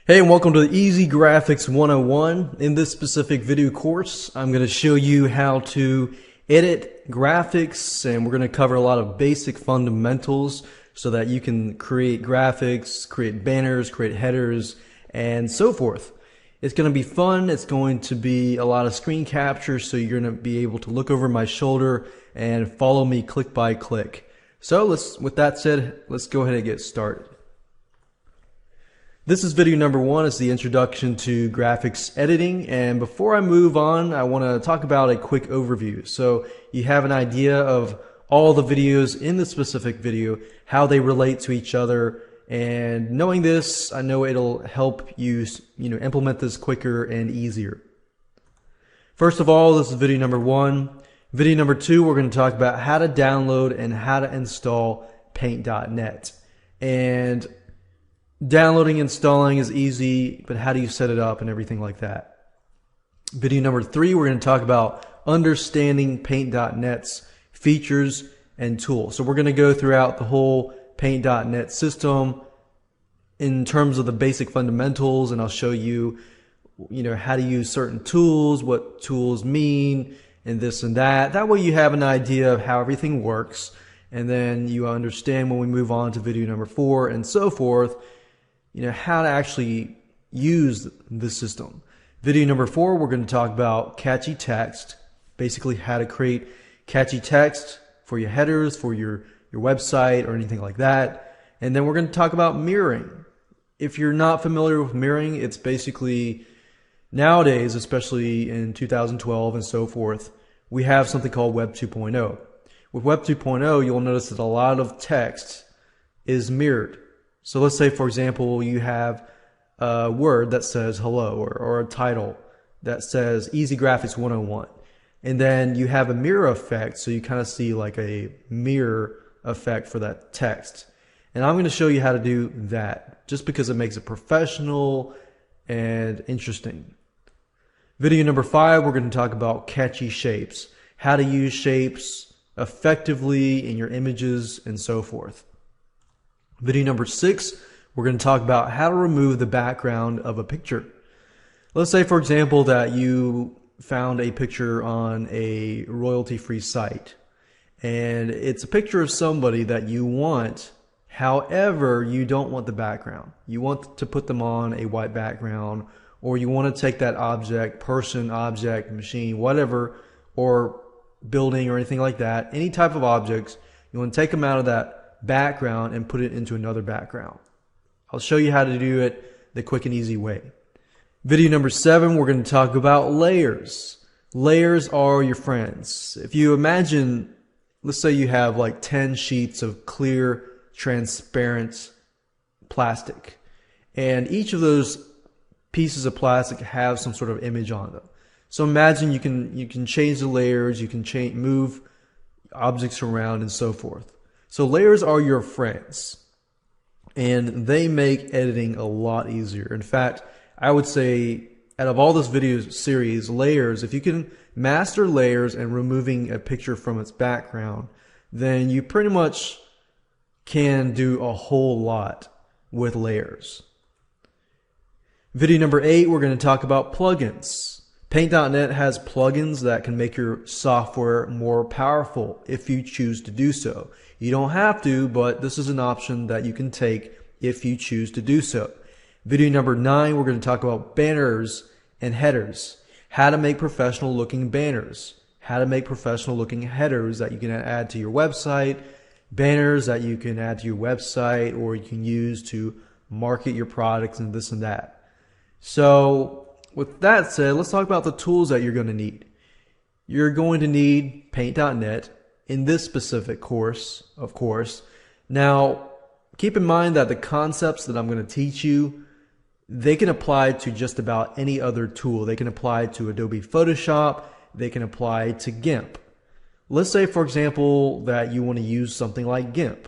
Hey, and welcome to the Easy Graphics 101. In this specific video course, I'm going to show you how to edit graphics, and we're going to cover a lot of basic fundamentals so that you can create graphics, create banners, create headers, and so forth. It's going to be fun. It's going to be a lot of screen capture, so you're going to be able to look over my shoulder and follow me click by click. So with that said, let's go ahead and get started. This is video number one. It's the introduction to graphics editing, and before I move on, I want to talk about a quick overview so you have an idea of all the videos in the specific video, how they relate to each other, and knowing this, I know it'll help you implement this quicker and easier. First of all, this is video number one. Video number two, we're going to talk about how to download and how to install Paint.net. And downloading and installing is easy, but how do you set it up and everything like that? Video number three, we're going to talk about understanding Paint.net's features and tools. So we're going to go throughout the whole Paint.net system in terms of the basic fundamentals, and I'll show you, how to use certain tools, what tools mean, and this and that. That way you have an idea of how everything works, and then you understand when we move on to video number four and so forth, how to actually use the system. Video number four, we're going to talk about catchy text, basically how to create catchy text for your headers, for your website or anything like that. And then we're going to talk about mirroring. If you're not familiar with mirroring, it's basically nowadays, especially in 2012 and so forth, we have something called Web 2.0. With Web 2.0, you'll notice that a lot of text is mirrored. So let's say, for example, you have a word that says hello or a title that says Easy Graphics 101. And then you have a mirror effect, so you kind of see like a mirror effect for that text. And I'm going to show you how to do that just because it makes it professional and interesting. Video number five, we're going to talk about catchy shapes, how to use shapes effectively in your images and so forth. Video number six, we're going to talk about how to remove the background of a picture. Let's say, for example, that you found a picture on a royalty-free site, and it's a picture of somebody that you want. However, you don't want the background. You want to put them on a white background, or you want to take that object, person, object, machine, whatever, or building or anything like that, any type of objects, you want to take them out of that background and put it into another background. I'll show you how to do it the quick and easy way. Video number seven, we're going to talk about layers. Layers are your friends. If you imagine, let's say you have like 10 sheets of clear, transparent plastic, and each of those pieces of plastic have some sort of image on them. So imagine you can change the layers, you can move objects around and so forth. So layers are your friends, and they make editing a lot easier. In fact, I would say out of all this video series, layers, if you can master layers and removing a picture from its background, then you pretty much can do a whole lot with layers. Video number eight, we're going to talk about plugins. Paint.net has plugins that can make your software more powerful if you choose to do so. You don't have to, but this is an option that you can take if you choose to do so. Video number nine, we're going to talk about banners and headers. How to make professional looking banners. How to make professional looking headers that you can add to your website. Banners that you can add to your website or you can use to market your products and this and that. So with that said, let's talk about the tools that you're going to need. You're going to need Paint.net in this specific course, of course. Now, keep in mind that the concepts that I'm going to teach you, they can apply to just about any other tool. They can apply to Adobe Photoshop. They can apply to GIMP. Let's say, for example, that you want to use something like GIMP.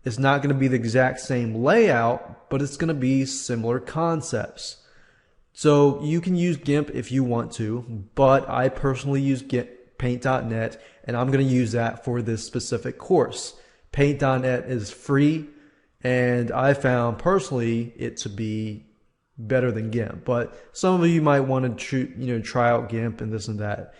It's not going to be the exact same layout, but it's going to be similar concepts. So you can use GIMP if you want to, but I personally use Paint.net, and I'm going to use that for this specific course. Paint.net is free, and I found personally it to be better than GIMP, but some of you might want to try out GIMP and this and that.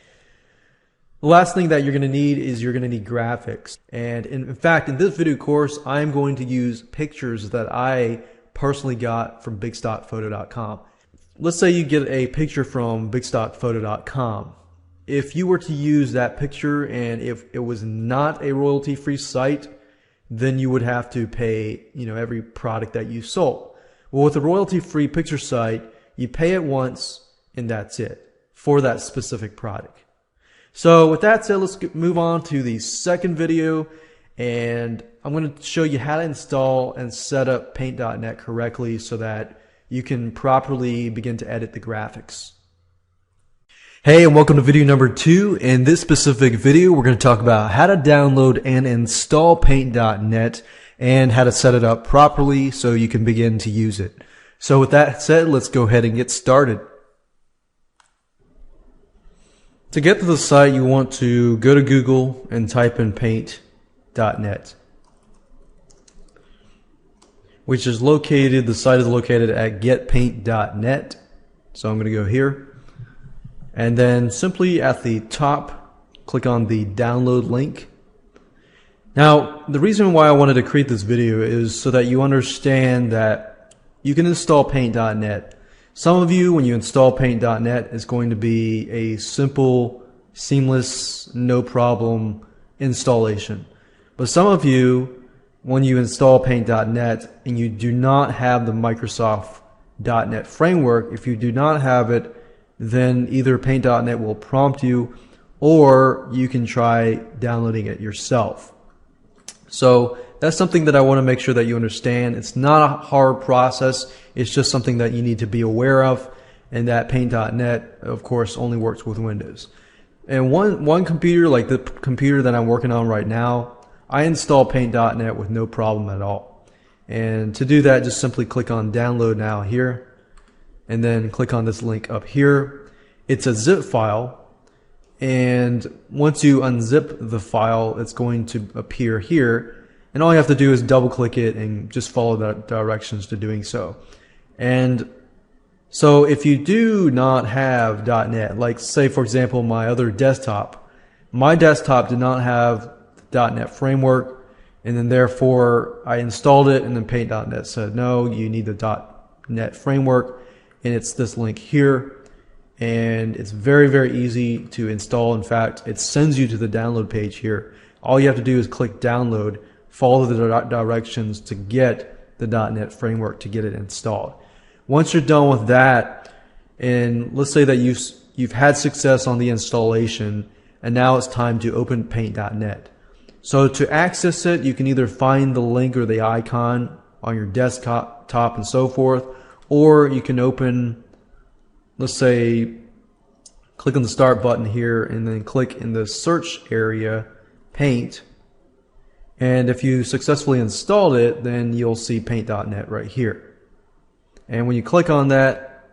The last thing that you're going to need is you're going to need graphics. And in fact, in this video course, I'm going to use pictures that I personally got from bigstockphoto.com. Let's say you get a picture from bigstockphoto.com. If you were to use that picture and if it was not a royalty-free site, then you would have to pay, every product that you sold. Well, with a royalty-free picture site, you pay it once and that's it for that specific product. So with that said, let's move on to the second video, and I'm going to show you how to install and set up Paint.net correctly so that you can properly begin to edit the graphics. Hey, and welcome to video number 2. In this specific video, we're going to talk about how to download and install Paint.net and how to set it up properly so you can begin to use it. So with that said, let's go ahead and get started. To get to the site, you want to go to Google and type in Paint.net, which is located, the site is located at getpaint.net. So I'm going to go here, and then simply at the top, click on the download link. Now, the reason why I wanted to create this video is so that you understand that you can install Paint.net. Some of you, when you install Paint.net, it's going to be a simple, seamless, no problem installation. But some of you, when you install Paint.net and you do not have the Microsoft .NET framework, if you do not have it, then either Paint.net will prompt you or you can try downloading it yourself. So that's something that I want to make sure that you understand. It's not a hard process. It's just something that you need to be aware of, and that Paint.net, of course, only works with Windows. And one computer, like the computer that I'm working on right now, I install Paint.net with no problem at all. And to do that, just simply click on Download Now here, and then click on this link up here. It's a zip file, and once you unzip the file, it's going to appear here. And all you have to do is double click it and just follow the directions to doing so. And so if you do not have .NET, like say for example my other desktop, my desktop did not have .NET framework, and then therefore I installed it, and then Paint.net said no, you need the .NET framework, and it's this link here, and it's very, very easy to install. In fact, it sends you to the download page here. All you have to do is click download, follow the directions to get the .NET framework to get it installed. Once you're done with that, and let's say that you've had success on the installation, and now it's time to open Paint.net. So to access it, you can either find the link or the icon on your desktop and so forth, or you can open, let's say, click on the start button here and then click in the search area, Paint. And if you successfully installed it, then you'll see Paint.net right here. And when you click on that,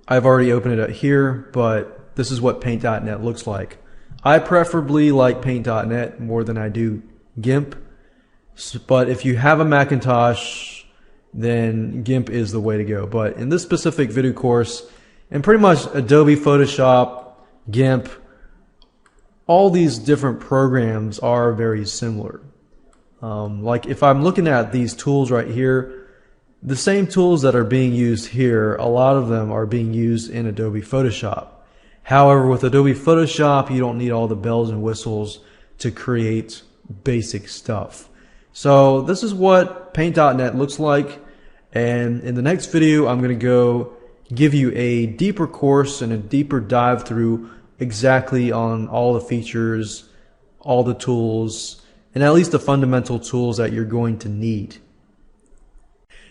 I've already opened it up here, but this is what Paint.net looks like. I preferably like Paint.net more than I do GIMP, but if you have a Macintosh, then GIMP is the way to go. But in this specific video course, and pretty much Adobe Photoshop, GIMP, all these different programs are very similar. Like if I'm looking at these tools right here, the same tools that are being used here, a lot of them are being used in Adobe Photoshop. However, with Adobe Photoshop, you don't need all the bells and whistles to create basic stuff. So this is what Paint.net looks like, and in the next video I'm going to go give you a deeper course and a deeper dive through exactly on all the features, all the tools, and at least the fundamental tools that you're going to need.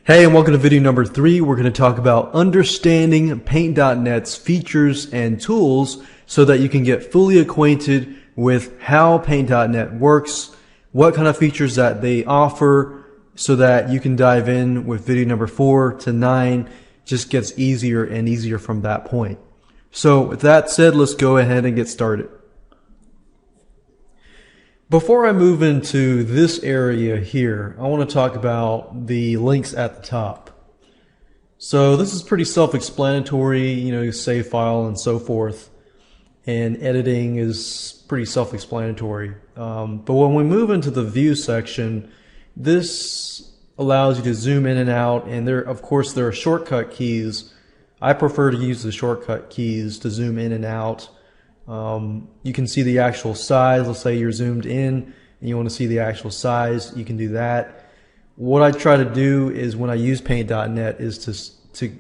Hey, and welcome to video number 3. We're going to talk about understanding Paint.net's features and tools so that you can get fully acquainted with how Paint.net works, what kind of features that they offer, so that you can dive in with video number 4 to 9. Just gets easier and easier from that point. So with that said, let's go ahead and get started. Before I move into this area here, I want to talk about the links at the top. So this is pretty self-explanatory, you know, you save file and so forth. And editing is pretty self-explanatory. But when we move into the view section, this allows you to zoom in and out, and of course there are shortcut keys. I prefer to use the shortcut keys to zoom in and out. You can see the actual size. Let's say you're zoomed in and you want to see the actual size, you can do that. What I try to do is when I use Paint.net is to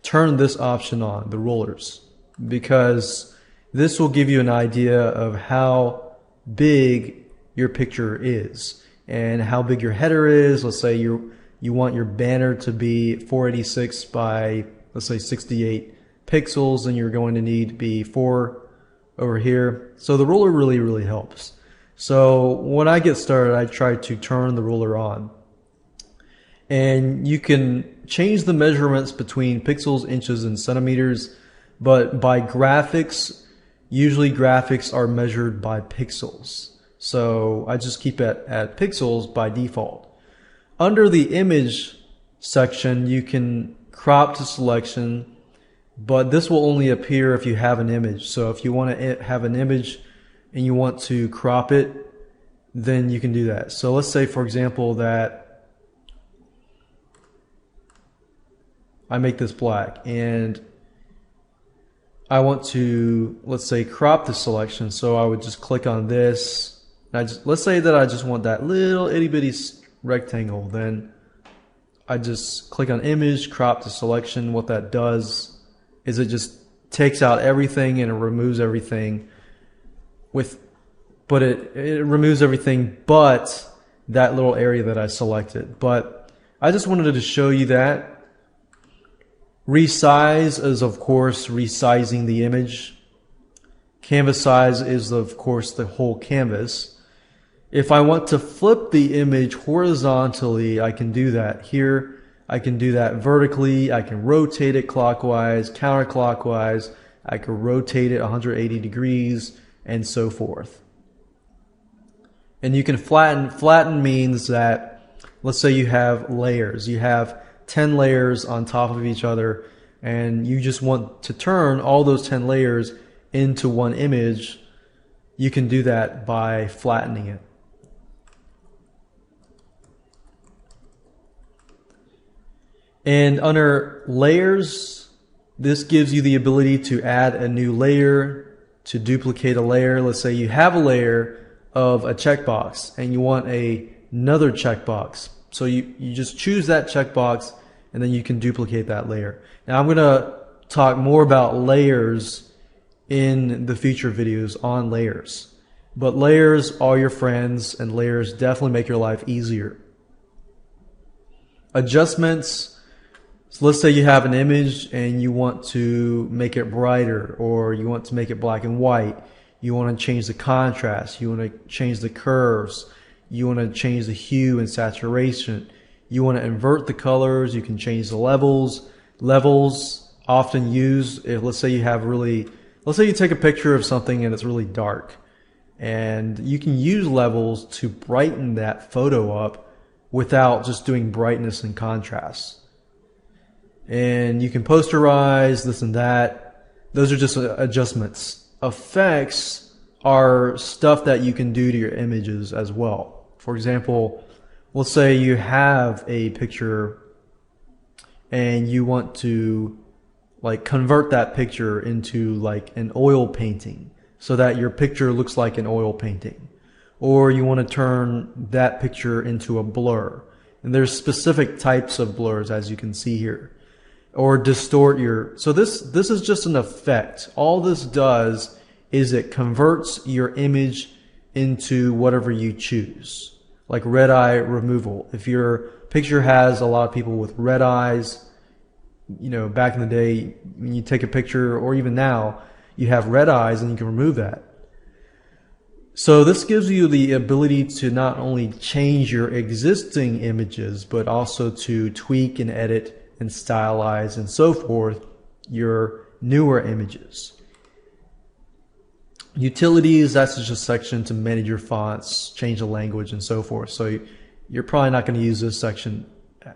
turn this option on, the rollers, because this will give you an idea of how big your picture is and how big your header is. Let's say you want your banner to be 486 by, let's say, 68 pixels, and you're going to need to be 4 over here. So the ruler really helps. So when I get started, I try to turn the ruler on. And you can change the measurements between pixels, inches, and centimeters, but by graphics, usually graphics are measured by pixels. So I just keep it at pixels by default. Under the image section, you can crop to selection, but this will only appear if you have an image. So if you want to have an image and you want to crop it, then you can do that. So let's say, for example, that I make this black and I want to, let's say, crop the selection. So I would just click on this. Let's say that I just want that little itty bitty rectangle. Then I just click on image, crop the selection. What that does is it just takes out everything and it removes everything but it removes everything but that little area that I selected. But I just wanted to show you that. Resize is, of course, resizing the image. Canvas size is, of course, the whole canvas. If I want to flip the image horizontally, I can do that here. I can do that vertically. I can rotate it clockwise, counterclockwise. I can rotate it 180 degrees and so forth. And you can flatten. Flatten means that, let's say you have layers. You have 10 layers on top of each other, and you just want to turn all those 10 layers into one image. You can do that by flattening it. And under layers, this gives you the ability to add a new layer, to duplicate a layer. Let's say you have a layer of a checkbox and you want another checkbox. So you just choose that checkbox and then you can duplicate that layer. Now I'm going to talk more about layers in the future videos on layers. But layers are your friends, and layers definitely make your life easier. Adjustments. So let's say you have an image and you want to make it brighter, or you want to make it black and white. You want to change the contrast. You want to change the curves. You want to change the hue and saturation. You want to invert the colors. You can change the levels. Levels often used if, let's say you take a picture of something and it's really dark, and you can use levels to brighten that photo up without just doing brightness and contrast. And you can posterize this and that. Those are just adjustments. Effects are stuff that you can do to your images as well. For example, let's say you have a picture and you want to convert that picture into an oil painting so that your picture looks like an oil painting. Or you want to turn that picture into a blur. And there's specific types of blurs, as you can see here. Or distort so this is just an effect. All this does is it converts your image into whatever you choose, like red eye removal. If your picture has a lot of people with red eyes, back in the day when you take a picture, or even now, you have red eyes and you can remove that. So this gives you the ability to not only change your existing images, but also to tweak and edit and stylize and so forth your newer images. Utilities, that's just a section to manage your fonts, change the language and so forth. So you're probably not going to use this section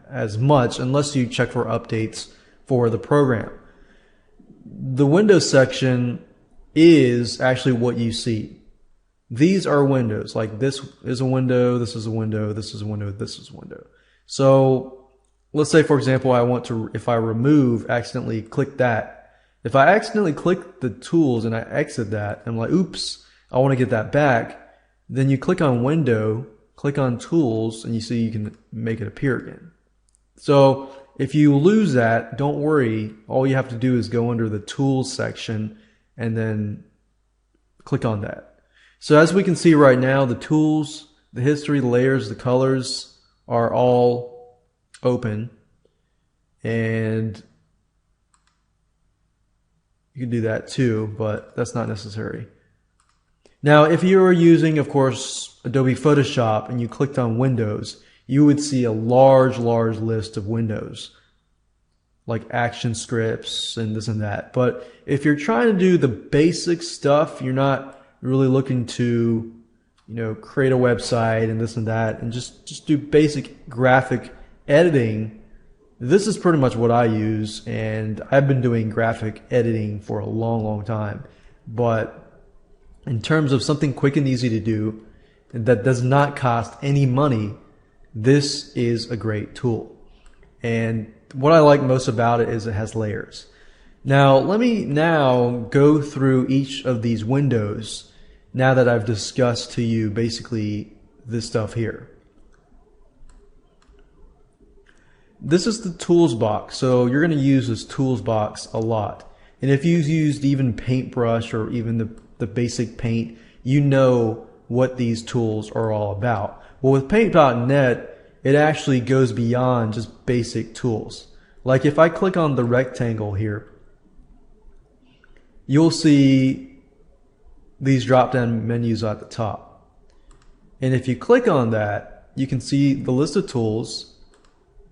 as much unless you check for updates for the program. The Windows section is actually what you see. These are windows. Like this is a window, this is a window, this is a window, this is a window. So let's say, for example, I want to, if I accidentally click that. If I accidentally click the tools and I exit that, I'm like, oops, I want to get that back. Then you click on window, click on tools, and you see you can make it appear again. So if you lose that, don't worry. All you have to do is go under the tools section and then click on that. So as we can see right now, the tools, the history, the layers, the colors are all open. And you can do that too, but that's not necessary. Now, if you were using, of course, Adobe Photoshop and you clicked on Windows, you would see a large list of windows, like action scripts and this and that. But if you're trying to do the basic stuff, you're not really looking to, create a website and this and that, and just do basic graphic editing, this is pretty much what I use, and I've been doing graphic editing for a long time. But in terms of something quick and easy to do that does not cost any money, this is a great tool. And what I like most about it is it has layers. Now, let me go through each of these windows now that I've discussed to you basically this stuff here. This is the tools box, so you're going to use this tools box a lot. And if you've used even Paintbrush or even the basic paint, you know what these tools are all about. Well, with Paint.net, it actually goes beyond just basic tools. Like if I click on the rectangle here, you'll see these drop-down menus at the top. And if you click on that, you can see the list of tools,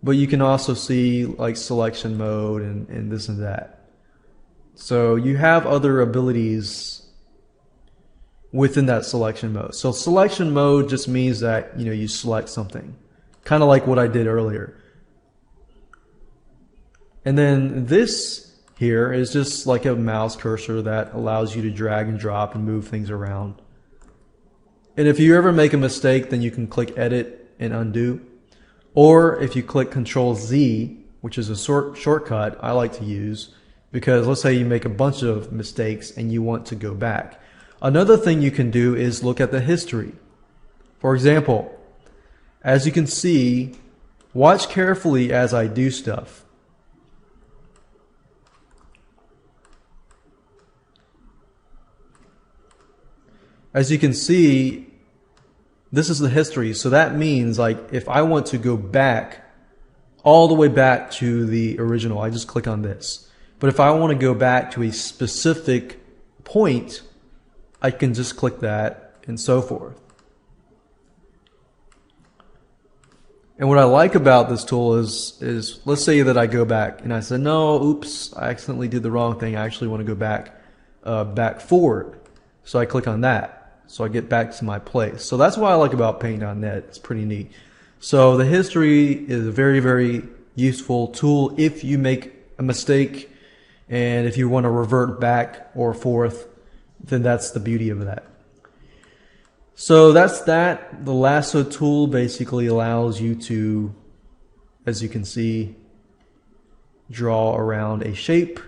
but you can also see like selection mode and this and that. So you have other abilities within that selection mode. So selection mode just means that you select something, kind of like what I did earlier. And then this here is just like a mouse cursor that allows you to drag and drop and move things around. And if you ever make a mistake, then you can click edit and undo. Or if you click Control Z, which is a shortcut I like to use, because let's say you make a bunch of mistakes and you want to go back. Another thing you can do is look at the history. For example, as you can see, watch carefully as I do stuff. As you can see, this is the history. So that means like if I want to go back all the way back to the original, I just click on this. But if I want to go back to a specific point, I can just click that and so forth. And what I like about this tool is let's say that I go back and I said, no, oops, I accidentally did the wrong thing. I actually want to go back forward. So I click on that. So I get back to my place. So that's what I like about Paint.net. It's pretty neat. So the history is a very useful tool if you make a mistake and if you want to revert back or forth, then that's the beauty of that. So that's that. The lasso tool basically allows you to, as you can see, draw around a shape,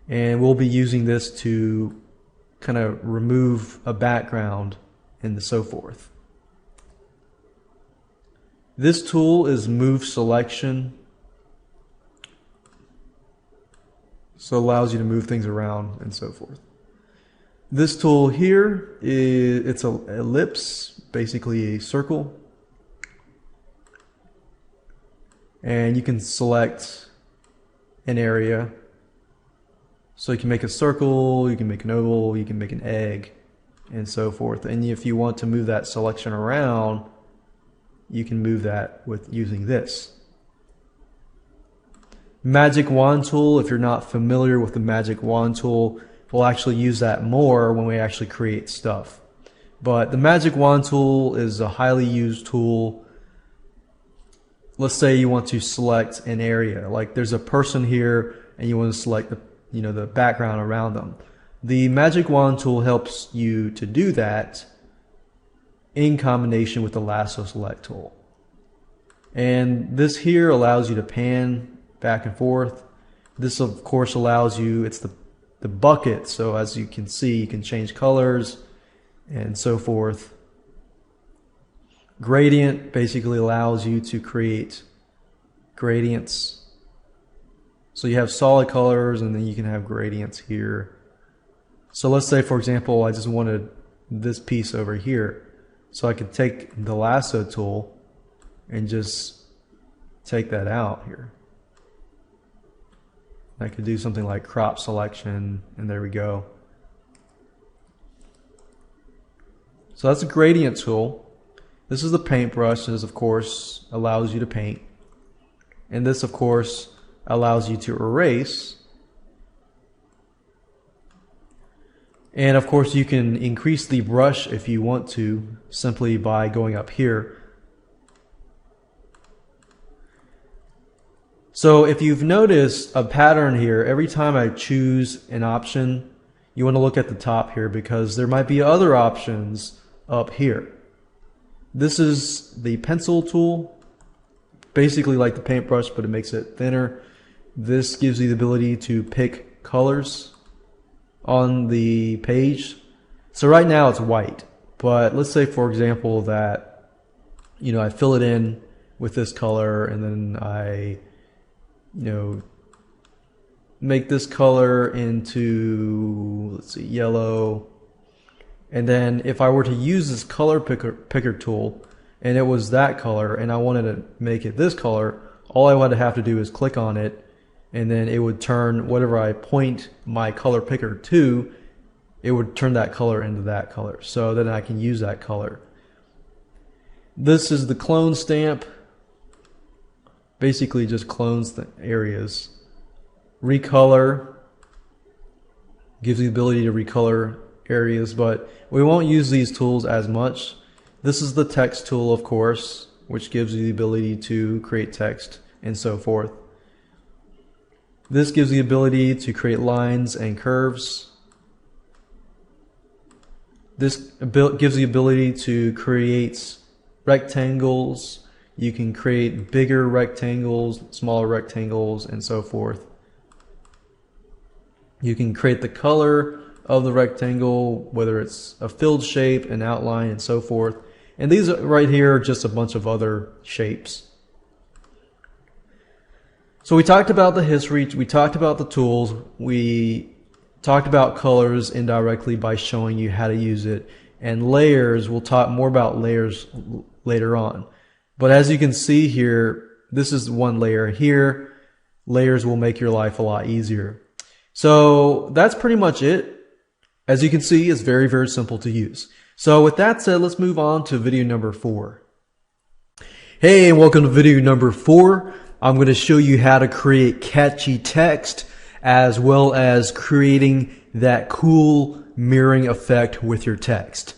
and we'll be using this to kind of remove a background and so forth. This tool is Move Selection, so it allows you to move things around and so forth. This tool here it's an ellipse, basically a circle, and you can select an area. So you can make a circle, you can make an oval, you can make an egg, and so forth. And if you want to move that selection around, you can move that with using this. Magic Wand tool, if you're not familiar with the Magic Wand tool, we'll actually use that more when we actually create stuff. But the Magic Wand tool is a highly used tool. let's say you want to select an area, like there's a person here and you want to select the, the background around them. The magic wand tool helps you to do that in combination with the lasso select tool. And this here allows you to pan back and forth. This of course allows you, it's the bucket, so as you can see, you can change colors and so forth. Gradient basically allows you to create gradients. So you have solid colors and then you can have gradients here. So let's say, for example, I just wanted this piece over here. So I could take the lasso tool and just take that out here. I could do something like crop selection, and there we go. So that's a gradient tool. This is the paintbrush. This of course allows you to paint. And this of course allows you to erase. And of course you can increase the brush if you want to, simply by going up here. So if you've noticed a pattern here, every time I choose an option, you want to look at the top here because there might be other options up here. This is the pencil tool, basically like the paintbrush, but it makes it thinner. This gives you the ability to pick colors on the page. So right now it's white, but let's say for example that I fill it in with this color and then I make this color into, let's see, yellow. And then if I were to use this color picker tool and it was that color and I wanted to make it this color, all I would have to do is click on it and then it would turn whatever I point my color picker to, it would turn that color into that color. So then I can use that color. This is the clone stamp. Basically just clones the areas. Recolor gives you the ability to recolor areas, but we won't use these tools as much. This is the text tool, of course, which gives you the ability to create text and so forth. This gives the ability to create lines and curves. This gives the ability to create rectangles. You can create bigger rectangles, smaller rectangles, and so forth. You can create the color of the rectangle, whether it's a filled shape, an outline, and so forth. And these right here are just a bunch of other shapes. So we talked about the history, we talked about the tools, we talked about colors indirectly by showing you how to use it, and layers, we'll talk more about layers later on. But as you can see here, this is one layer here. Layers will make your life a lot easier. So that's pretty much it. As you can see, it's very, very simple to use. So with that said, let's move on to video number 4. Hey, and welcome to video number 4. I'm going to show you how to create catchy text as well as creating that cool mirroring effect with your text.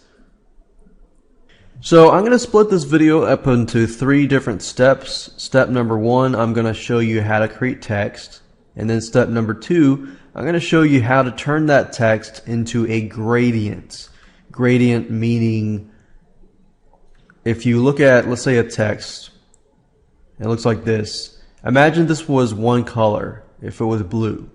So I'm going to split this video up into 3 different steps. Step number 1, I'm going to show you how to create text. And then step number 2, I'm going to show you how to turn that text into a gradient. Gradient meaning if you look at, let's say, a text, it looks like this. Imagine this was one color, if it was blue.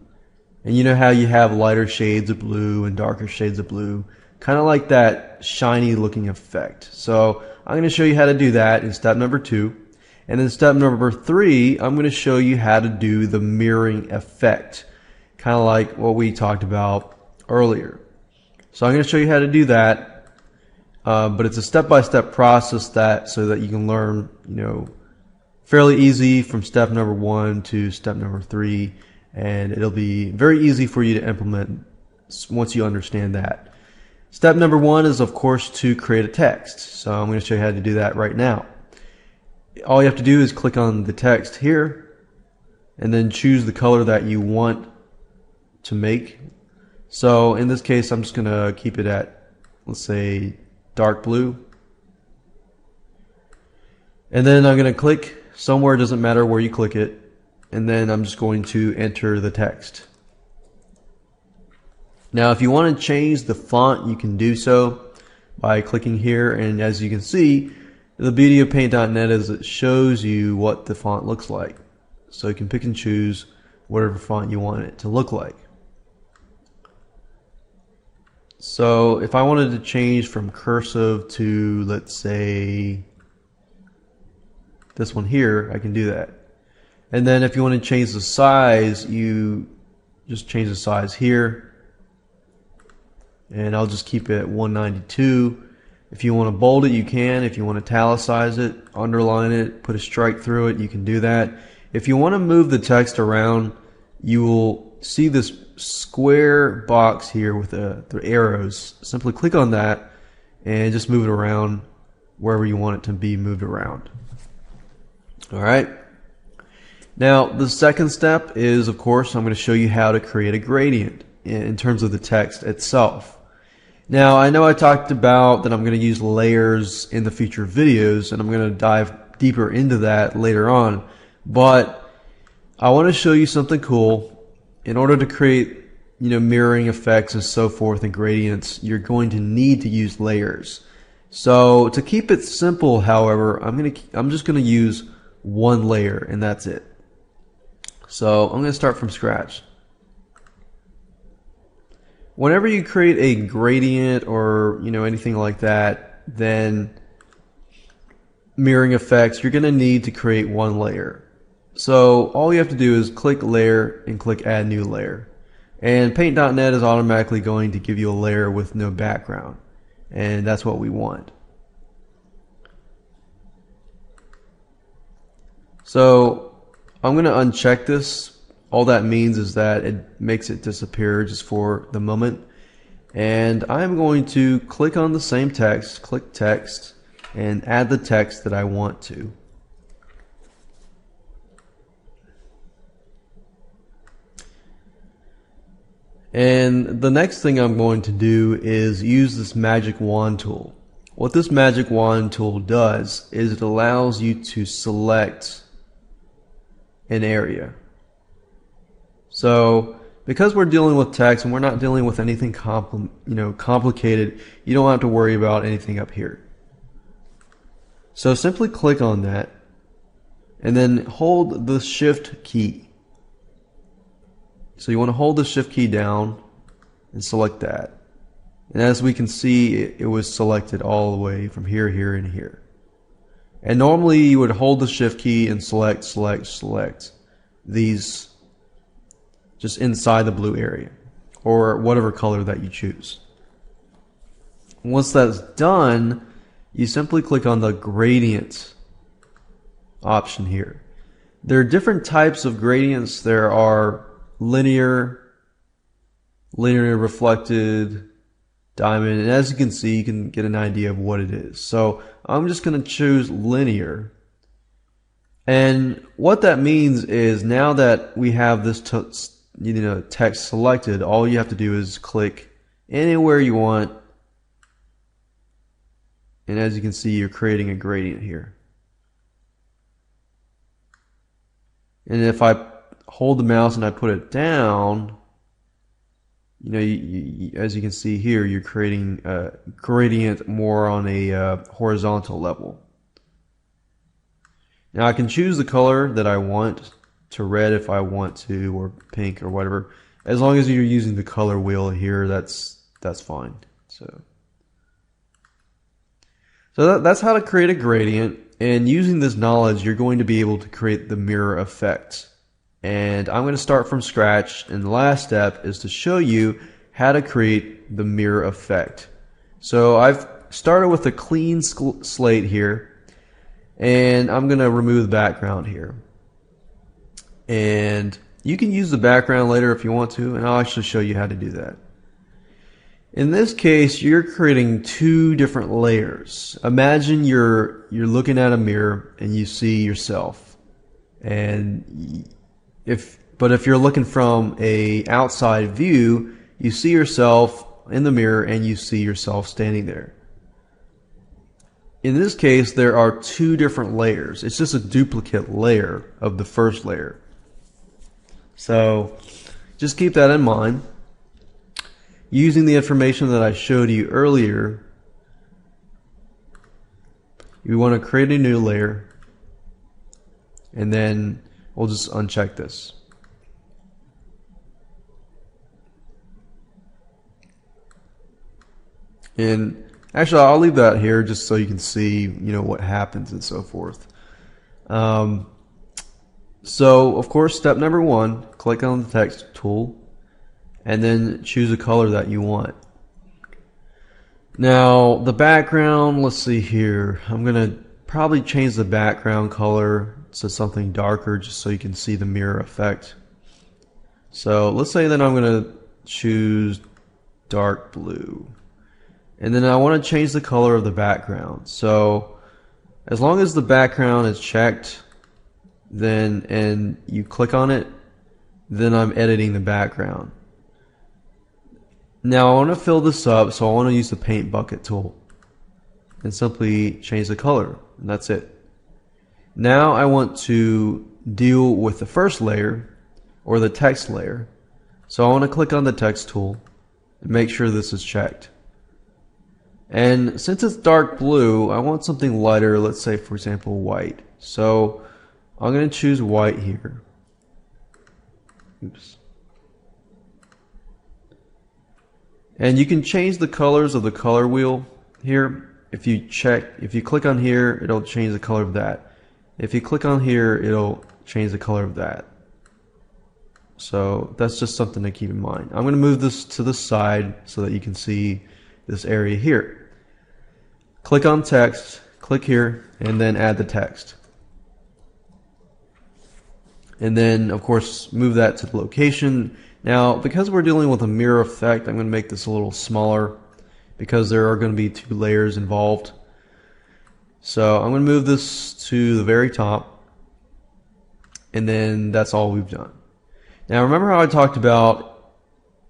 And you know how you have lighter shades of blue and darker shades of blue? Kind of like that shiny looking effect. So I'm going to show you how to do that in step number 2. And then step number 3, I'm going to show you how to do the mirroring effect. Kind of like what we talked about earlier. So I'm going to show you how to do that. But it's a step-by-step process so that you can learn, fairly easy from step number 1 to step number 3. And it'll be very easy for you to implement once you understand that. Step number 1 is, of course, to create a text. So I'm going to show you how to do that right now. All you have to do is click on the text here and then choose the color that you want to make. So in this case, I'm just going to keep it at, let's say, dark blue. And then I'm going to click somewhere, doesn't matter where you click it, and then I'm just going to enter the text. Now if you want to change the font, you can do so by clicking here, and as you can see, the beauty of Paint.net is it shows you what the font looks like. So you can pick and choose whatever font you want it to look like. So if I wanted to change from cursive to, let's say, this one here, I can do that. And then if you want to change the size, you just change the size here. And I'll just keep it at 192. If you want to bold it, you can. If you want to italicize it, underline it, put a strike through it, you can do that. If you want to move the text around, you will see this square box here with the arrows. Simply click on that and just move it around wherever you want it to be moved around. Alright. Now the second step is, of course, I'm going to show you how to create a gradient in terms of the text itself. Now I know I talked about that I'm going to use layers in the future videos, and I'm going to dive deeper into that later on, but I want to show you something cool. In order to create, mirroring effects and so forth and gradients, you're going to need to use layers. So to keep it simple, however, I'm just going to use one layer, and that's it. So I'm going to start from scratch. Whenever you create a gradient or anything like that, then mirroring effects, you're going to need to create one layer. So all you have to do is click layer and click add new layer. And Paint.net is automatically going to give you a layer with no background. And that's what we want. So I'm going to uncheck this. All that means is that it makes it disappear just for the moment. And I'm going to click on the same text, click text, and add the text that I want to. And the next thing I'm going to do is use this magic wand tool. What this magic wand tool does is it allows you to select an area. So because we're dealing with text and we're not dealing with anything complicated, you don't have to worry about anything up here. So simply click on that and then hold the shift key. So you want to hold the shift key down and select that. And as we can see, it was selected all the way from here, here, and here. And normally you would hold the shift key and select these just inside the blue area or whatever color that you choose. Once that's done, you simply click on the gradient option here. There are different types of gradients. There are linear reflected, diamond, and as you can see, you can get an idea of what it is. So I'm just going to choose linear, and what that means is now that we have this text selected, all you have to do is click anywhere you want, and as you can see, you're creating a gradient here. And if I hold the mouse and I put it down, as you can see here, you're creating a gradient more on a horizontal level. Now I can choose the color that I want to red if I want to, or pink or whatever. As long as you're using the color wheel here, that's fine. So that's how to create a gradient, and using this knowledge, you're going to be able to create the mirror effect. And I'm going to start from scratch, and the last step is to show you how to create the mirror effect. So I've started with a clean slate here, and I'm going to remove the background here. And you can use the background later if you want to, and I'll actually show you how to do that. In this case, you're creating two different layers. Imagine you're looking at a mirror and you see yourself, and if you're looking from a outside view, you see yourself in the mirror and you see yourself standing there. in this case, there are two different layers. It's just a duplicate layer of the first layer. So just keep that in mind. Using the information that I showed you earlier, you want to create a new layer, and then we'll just uncheck this. And actually, I'll leave that here just so you can see, what happens and so forth. So, of course, step number 1, click on the text tool, and then choose a color that you want. Now, the background, let's see here. I'm going to probably change the background color to something darker just so you can see the mirror effect. So, let's say that I'm going to choose dark blue. And then I want to change the color of the background. So as long as the background is checked, then and you click on it, then I'm editing the background. Now I want to fill this up, so I want to use the paint bucket tool and simply change the color, and that's it. Now I want to deal with the first layer, or the text layer. So I want to click on the text tool and make sure this is checked. And since it's dark blue, I want something lighter, let's say for example white. So I'm going to choose white here. Oops. And you can change the colors of the color wheel here. If you click on here, it'll change the color of that. If you click on here, it'll change the color of that. So that's just something to keep in mind. I'm going to move this to the side so that you can see this area here. Click on text, click here, and then add the text. And then, of course, move that to the location. Now, because we're dealing with a mirror effect, I'm going to make this a little smaller because there are going to be 2 layers involved. So I'm going to move this to the very top, and then that's all we've done. Now, remember how I talked about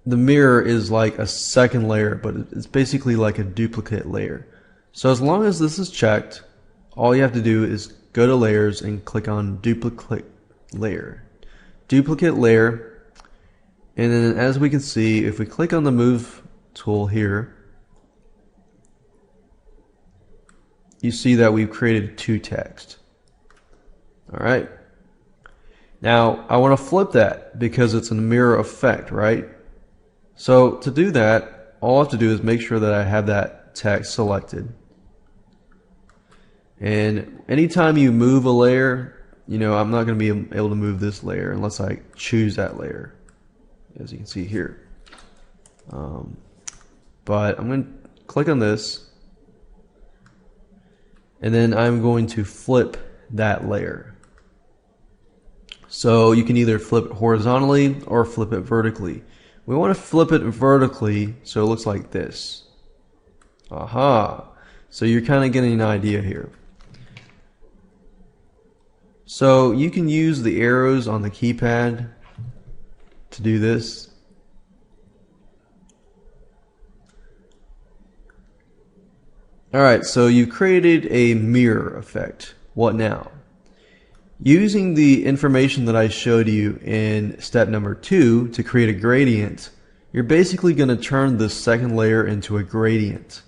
the mirror is like a second layer, but it's basically like a duplicate layer. So as long as this is checked, all you have to do is go to layers and click on duplicate layer. Duplicate layer, and then as we can see, if we click on the move tool here, you see that we've created 2 text. Alright. Now I want to flip that because it's a mirror effect, right? So to do that, all I have to do is make sure that I have that text selected. And anytime you move a layer, I'm not going to be able to move this layer unless I choose that layer, as you can see here. But I'm going to click on this, and then I'm going to flip that layer. So you can either flip it horizontally or flip it vertically. We want to flip it vertically so it looks like this. Aha! So you're kind of getting an idea here. So you can use the arrows on the keypad to do this. Alright, so you created a mirror effect. What now? Using the information that I showed you in step number 2 to create a gradient, you're basically going to turn this second layer into a gradient.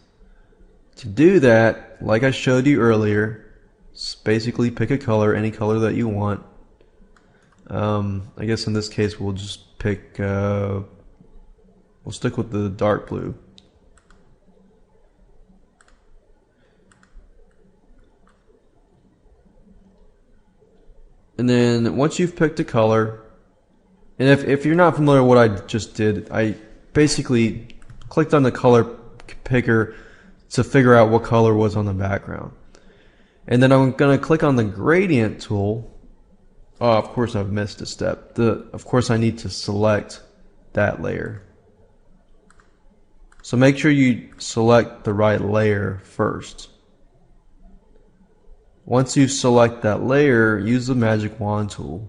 To do that, like I showed you earlier, basically pick a color, any color that you want. I guess in this case we'll just pick, we'll stick with the dark blue. And then once you've picked a color, and if you're not familiar with what I just did, I basically clicked on the color picker to figure out what color was on the background. And then I'm going to click on the gradient tool. Oh, of course I've missed a step. Of course I need to select that layer. So make sure you select the right layer first. Once you select that layer, use the magic wand tool.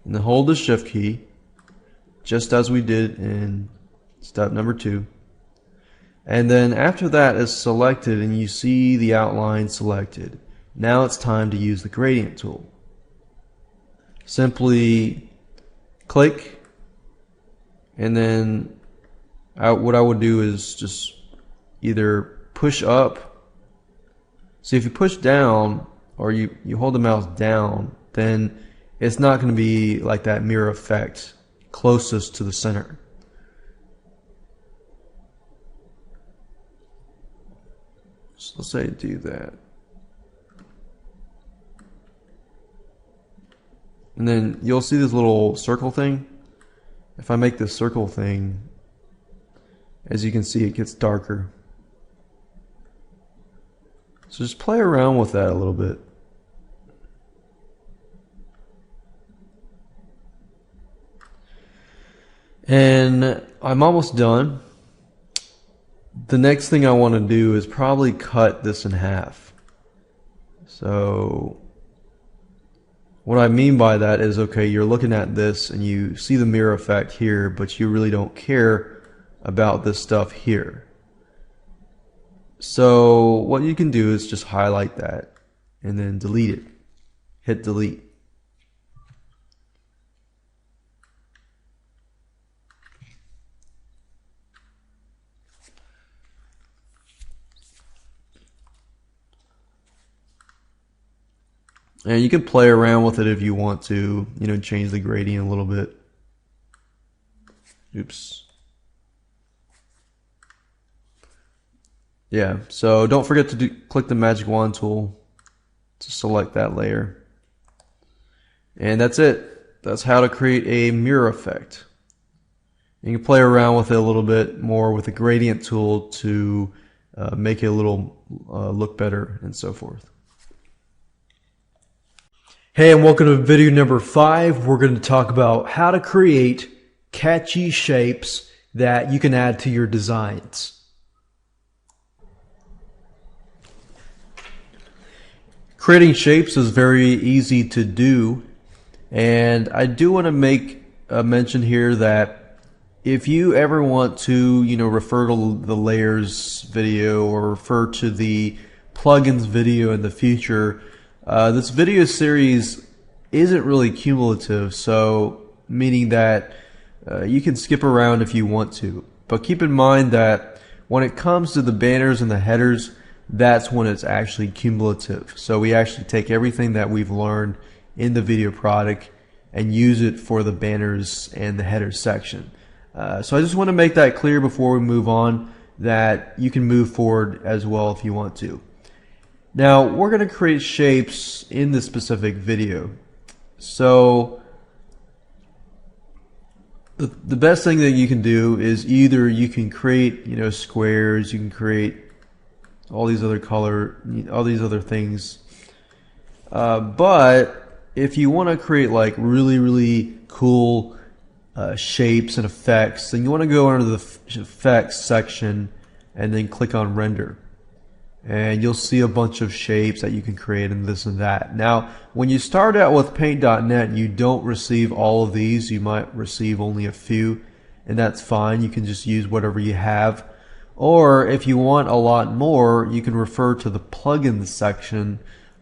And then hold the shift key, just as we did in step number 2. And then after that is selected and you see the outline selected, now it's time to use the gradient tool. Simply click, and then what I would do is just either push up. See, if you push down or you hold the mouse down, then it's not going to be like that mirror effect closest to the center. So let's say do that. And then you'll see this little circle thing. If I make this circle thing, as you can see, it gets darker. So just play around with that a little bit. And I'm almost done. The next thing I want to do is probably cut this in half. So what I mean by that is, okay, you're looking at this and you see the mirror effect here, but you really don't care about this stuff here. So what you can do is just highlight that and then delete it. Hit delete. And you can play around with it if you want to, change the gradient a little bit. Oops. Yeah, so don't forget to click the magic wand tool to select that layer. And that's it. That's how to create a mirror effect. You can play around with it a little bit more with the gradient tool to make it a little look better and so forth. Hey, and welcome to video number 5. We're going to talk about how to create catchy shapes that you can add to your designs. Creating shapes is very easy to do, and I do want to make a mention here that if you ever want to, refer to the layers video or refer to the plugins video in the future, this video series isn't really cumulative, so meaning that you can skip around if you want to. But keep in mind that when it comes to the banners and the headers, that's when it's actually cumulative. So we actually take everything that we've learned in the video product and use it for the banners and the headers section. So I just want to make that clear before we move on, that you can move forward as well if you want to. Now we're going to create shapes in this specific video. So the best thing that you can do is either you can create squares, you can create all these other all these other things, but if you want to create like really cool shapes and effects, then you want to go under the effects section and then click on render. And you'll see a bunch of shapes that you can create and this and that. Now, when you start out with Paint.net, you don't receive all of these. You might receive only a few, and that's fine. You can just use whatever you have. Or if you want a lot more, you can refer to the plugins section,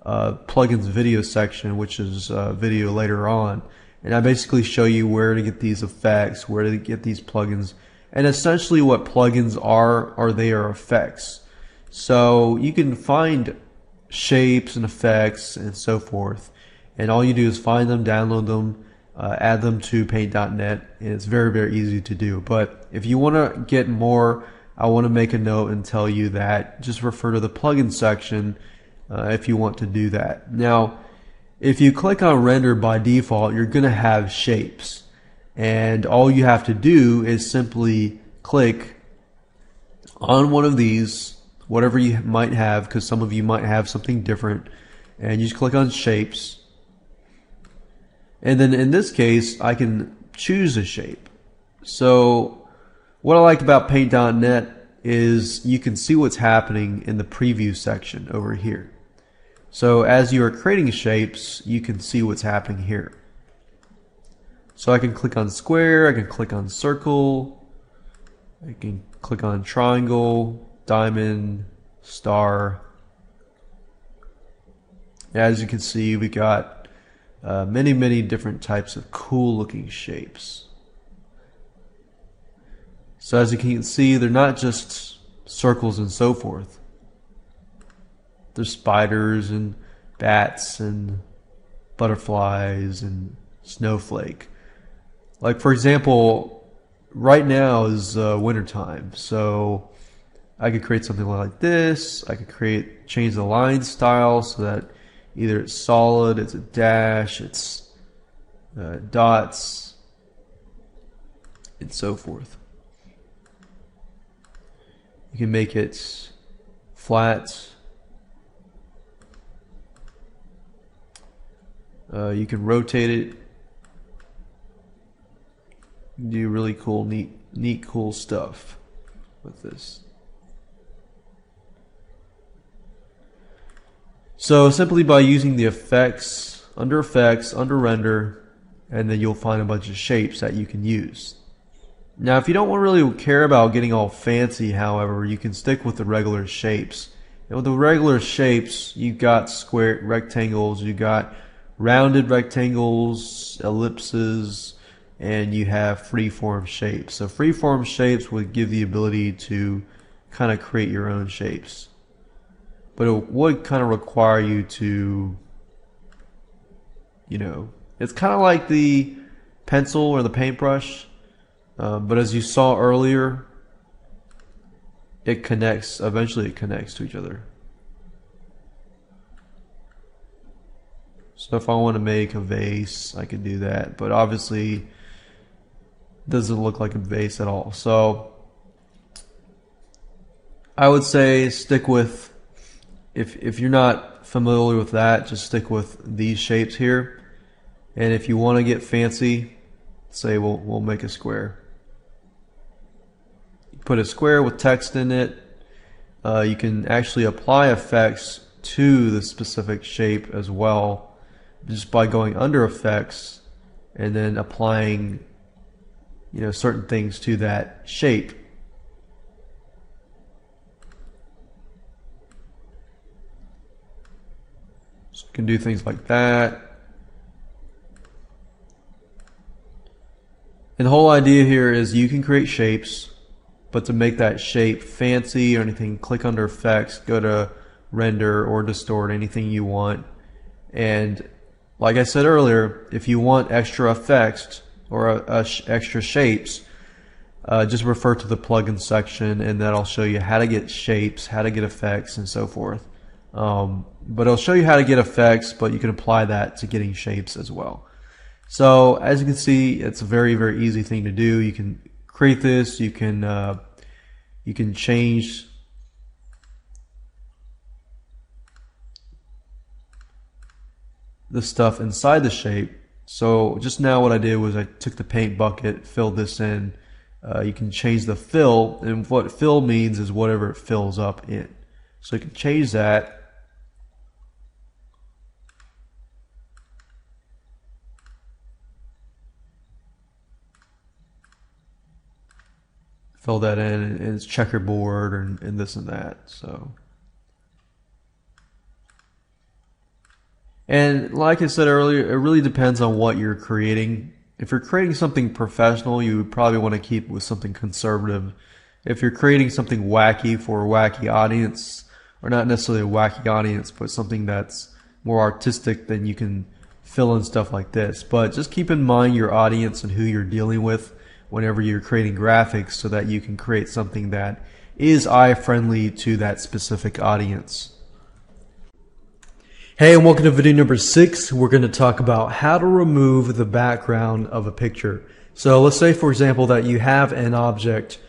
plugins video section, which is video later on. And I basically show you where to get these effects, where to get these plugins. And essentially what plugins are they are effects. So you can find shapes and effects and so forth, and all you do is find them, download them, add them to Paint.net, and it's very easy to do. But if you want to get more, I want to make a note and tell you that just refer to the plugin section if you want to do that. Now, if you click on render, by default you're going to have shapes, and all you have to do is simply click on one of these, whatever you might have, because some of you might have something different, and you just click on shapes. And then in this case, I can choose a shape. So what I like about Paint.net is you can see what's happening in the preview section over here. So as you are creating shapes, you can see what's happening here. So I can click on square, I can click on circle, I can Click on triangle, diamond, star. As you can see, we got many different types of cool looking shapes. So as you can see, they're not just circles and so forth. There's spiders and bats and butterflies and snowflake. Like for example, right now is winter time, so I could create something like this. I could change the line style so that either it's solid, it's a dash, it's dots, and so forth. You can make it flat. You can rotate it. Do really cool, neat, cool stuff with this. So simply by using the effects, under render, and then you'll find a bunch of shapes that you can use. Now if you don't really care about getting all fancy, however, you can stick with the regular shapes. And with the regular shapes, you've got square rectangles, you got rounded rectangles, ellipses, and you have freeform shapes. So freeform shapes would give the ability to kind of create your own shapes. But it would kind of require you to, it's kind of like the pencil or the paintbrush. But as you saw earlier, eventually it connects to each other. So if I want to make a vase, I could do that, but obviously it doesn't look like a vase at all. So I would say stick with, if you're not familiar with that, just stick with these shapes here. And if you want to get fancy, say we'll make a square. Put a square with text in it. You can actually apply effects to the specific shape as well, just by going under effects and then applying certain things to that shape. So you can do things like that. And the whole idea here is you can create shapes, but to make that shape fancy or anything, click under effects, go to render or distort, anything you want. And like I said earlier, if you want extra effects or extra shapes, just refer to the plugin section, and that'll show you how to get shapes, how to get effects, and so forth. But it'll show you how to get effects, but you can apply that to getting shapes as well. So as you can see, it's a very easy thing to do. You can create this. You can change the stuff inside the shape. So just now what I did was I took the paint bucket, filled this in. You can change the fill, and what fill means is whatever it fills up in. So you can change that. Fill that in, and it's checkerboard and this and that. So, and like I said earlier, it really depends on what you're creating. If you're creating something professional, you would probably want to keep with something conservative. If you're creating something wacky for a wacky audience, or not necessarily a wacky audience, but something that's more artistic, then you can fill in stuff like this. But just keep in mind your audience and who you're dealing with whenever you're creating graphics, so that you can create something that is eye-friendly to that specific audience. Hey, and welcome to video number 6. We're going to talk about how to remove the background of a picture. So let's say, for example, that you have an object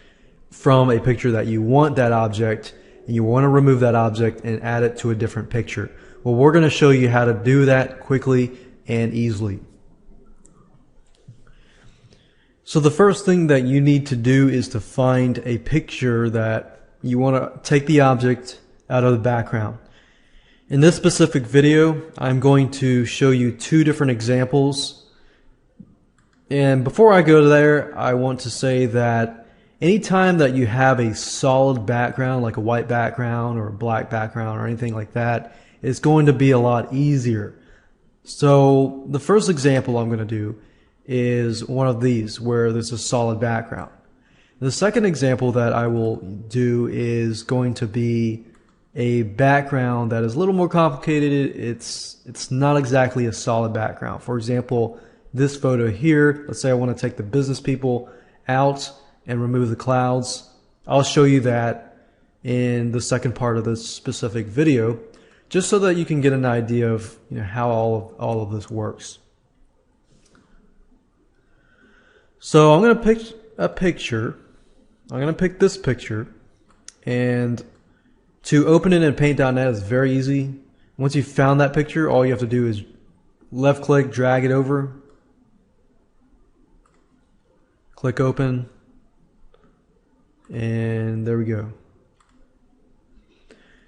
from a picture that you want that object, and you want to remove that object and add it to a different picture. Well, we're going to show you how to do that quickly and easily. So the first thing that you need to do is to find a picture that you want to take the object out of the background. In this specific video, I'm going to show you 2 different examples. And before I go there, I want to say that anytime that you have a solid background, like a white background or a black background or anything like that, it's going to be a lot easier. So the first example I'm going to do is one of these where there's a solid background. The second example that I will do is going to be a background that is a little more complicated. It's not exactly a solid background. For example, this photo here, let's say I want to take the business people out and remove the clouds. I'll show you that in the second part of this specific video, just so that you can get an idea of how all of this works. So I'm going to pick a picture. I'm going to pick this picture, and to open it in Paint.net is very easy. Once you've found that picture, all you have to do is left click, drag it over, click open, and there we go.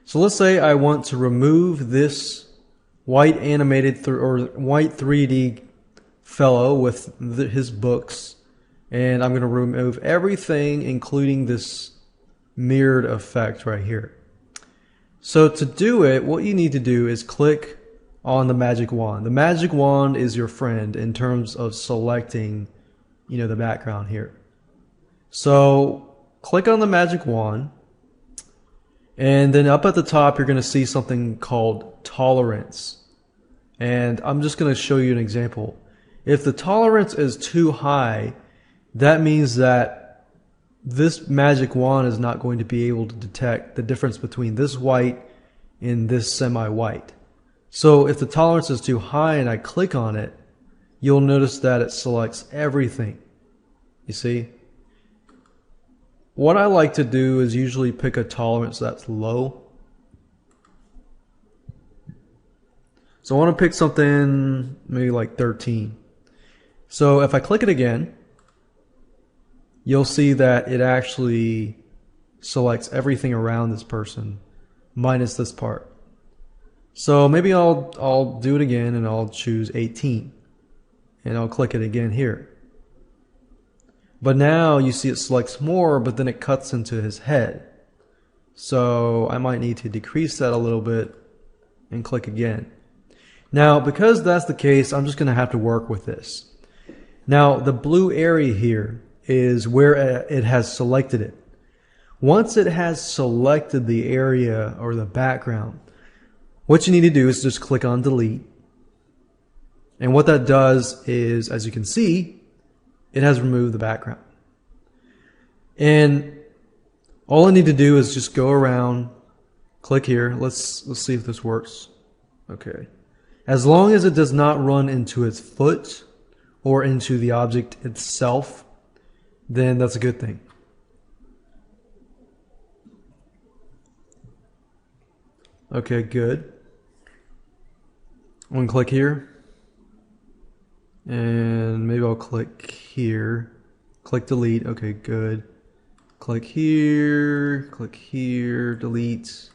So let's say I want to remove this white animated or white 3D fellow with his books, and I'm going to remove everything including this mirrored effect right here. So to do it, what you need to do is click on the magic wand. The magic wand is your friend in terms of selecting the background here. So click on the magic wand, and then up at the top you're going to see something called tolerance. And I'm just going to show you an example. If the tolerance is too high, that means that this magic wand is not going to be able to detect the difference between this white and this semi-white. So if the tolerance is too high and I click on it, you'll notice that it selects everything. You see? What I like to do is usually pick a tolerance that's low. So I want to pick something maybe like 13. So if I click it again, you'll see that it actually selects everything around this person minus this part. So maybe I'll do it again and I'll choose 18 and I'll click it again here. But now you see it selects more, but then it cuts into his head. So I might need to decrease that a little bit and click again. Now, because that's the case, I'm just going to have to work with this. Now, the blue area here is where it has selected it. Once it has selected the area or the background, what you need to do is just click on delete. And what that does is, as you can see, it has removed the background. And all I need to do is just go around, click here. Let's see if this works. Okay. As long as it does not run into its foot or into the object itself, then that's a good thing. Okay, good. I'm going to click here. And maybe I'll click here. Click delete. Okay, good. Click here, delete.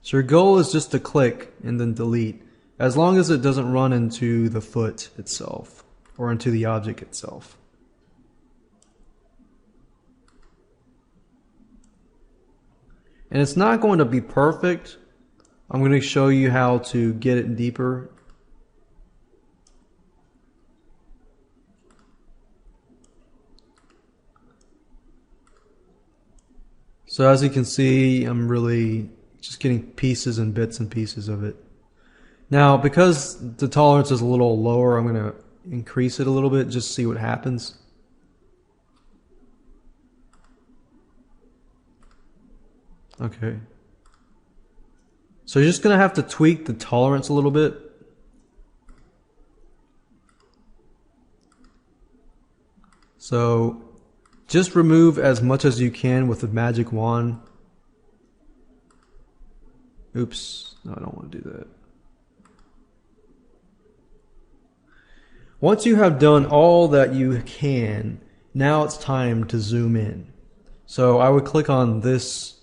So your goal is just to click and then delete, as long as it doesn't run into the foot itself or into the object itself. And it's not going to be perfect. I'm going to show you how to get it deeper. So as you can see, I'm really just getting pieces and bits and pieces of it. Now, because the tolerance is a little lower, I'm going to increase it a little bit, just see what happens. Okay. So you're just going to have to tweak the tolerance a little bit. So just remove as much as you can with the magic wand. Oops, no, I don't want to do that. Once you have done all that you can, now it's time to zoom in. So I would click on this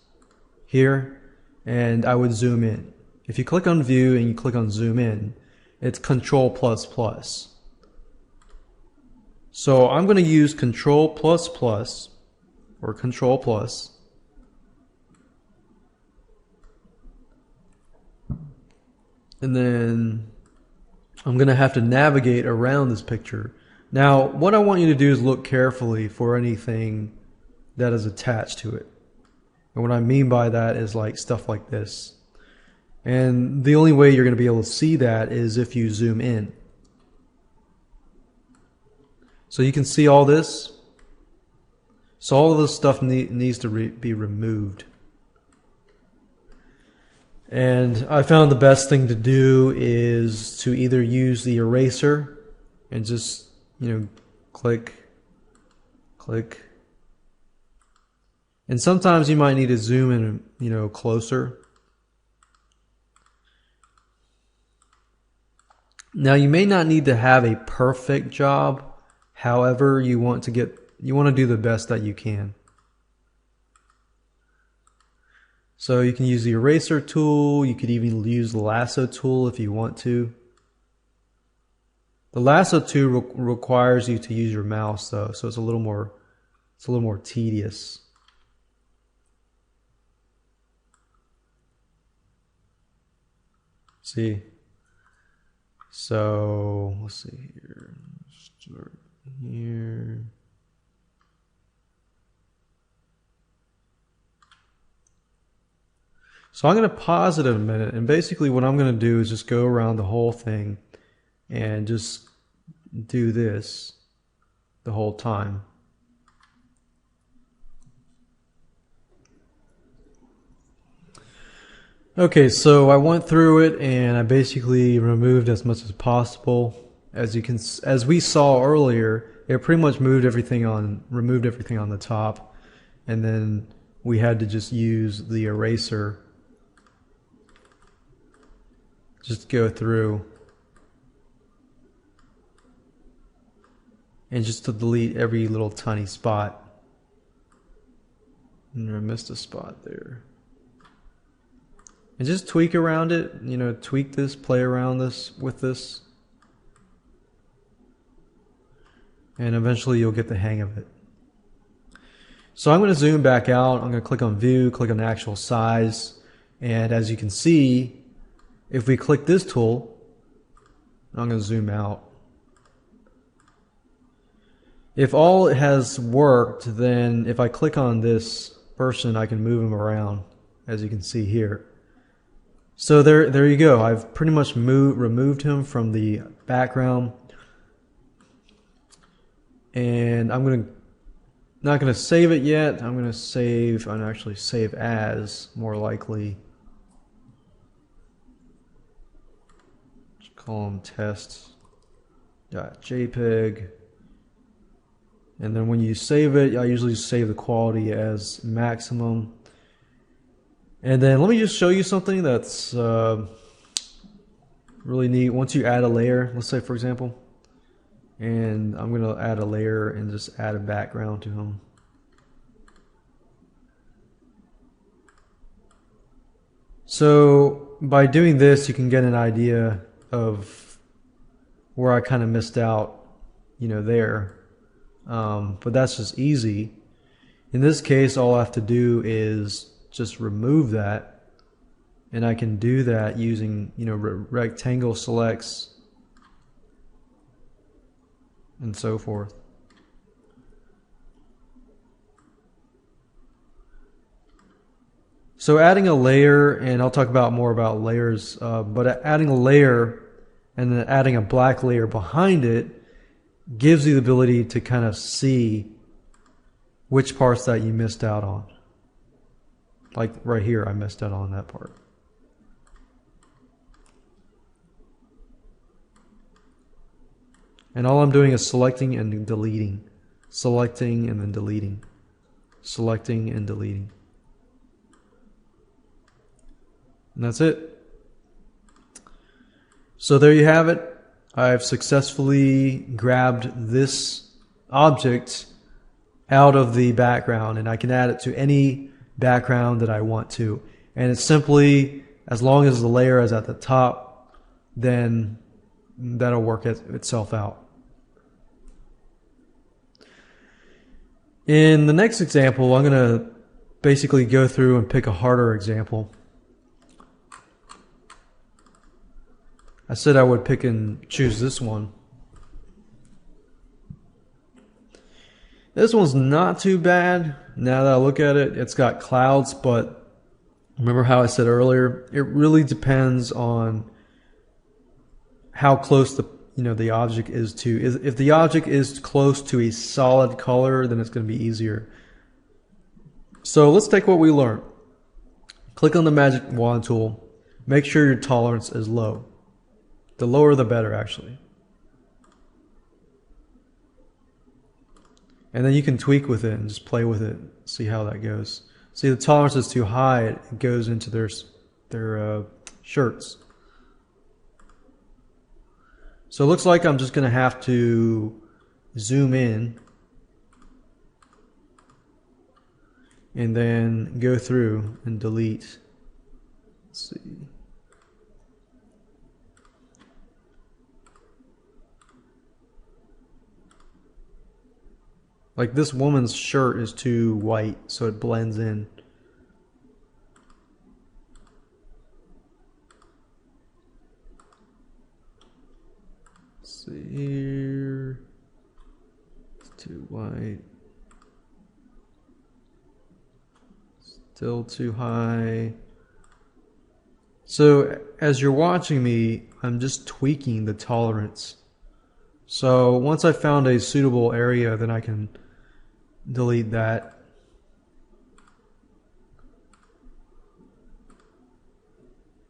here and I would zoom in. If you click on view and you click on zoom in, it's Control++. So I'm going to use Control++, or Control plus. And then I'm going to have to navigate around this picture. Now, what I want you to do is look carefully for anything that is attached to it. And what I mean by that is like stuff like this. And the only way you're going to be able to see that is if you zoom in. So you can see all this. So all of this stuff needs to be removed. And I found the best thing to do is to either use the eraser and just, click. And sometimes you might need to zoom in, closer. Now you may not need to have a perfect job. However, you want to do the best that you can. So you can use the eraser tool. You could even use the lasso tool if you want to. The lasso tool requires you to use your mouse though, so it's a little more tedious. See? So let's see here. Start here. So I'm going to pause it in a minute, and basically what I'm going to do is just go around the whole thing and just do this the whole time. Okay, so I went through it and I basically removed as much as possible. As we saw earlier, it pretty much removed everything on the top, and then we had to just use the eraser just go through and just to delete every little tiny spot. And I missed a spot there. And just tweak around it, tweak this, play around with this. And eventually you'll get the hang of it. So I'm going to zoom back out. I'm going to click on view, click on the actual size. And as you can see, if we click this tool, I'm going to zoom out. If all has worked, then if I click on this person, I can move him around, as you can see here. So there you go. I've pretty much removed him from the background. And I'm not going to save it yet. I'm going to actually save as, more likely. Call them test.jpg. And then when you save it, I usually save the quality as maximum. And then let me just show you something that's really neat. Once you add a layer, let's say for example, and I'm going to add a layer and just add a background to him. So by doing this, you can get an idea of where I kind of missed out, there. But that's just easy. In this case, all I have to do is just remove that, and I can do that using, rectangle selects and so forth. So adding a layer, and I'll talk more about layers, but adding a layer and then adding a black layer behind it gives you the ability to kind of see which parts that you missed out on. Like right here, I missed out on that part. And all I'm doing is selecting and deleting. Selecting and then deleting. Selecting and deleting. And that's it. So there you have it. I've successfully grabbed this object out of the background, and I can add it to any background that I want to. And it's simply, as long as the layer is at the top, then that'll work itself out. In the next example, I'm going to basically go through and pick a harder example. I said I would pick and choose this one. This one's not too bad. Now that I look at it, it's got clouds, but remember how I said earlier, it really depends on how close the object is to. If the object is close to a solid color, then it's going to be easier. So let's take what we learned. Click on the magic wand tool. Make sure your tolerance is low. The lower the better, actually. And then you can tweak with it and just play with it, see how that goes. See, the tolerance is too high, it goes into their shirts. So it looks like I'm just going to have to zoom in and then go through and delete. Let's see. Like this woman's shirt is too white, so it blends in. Let's see here. It's too white. Still too high. So as you're watching me, I'm just tweaking the tolerance. So once I found a suitable area, then I can delete that.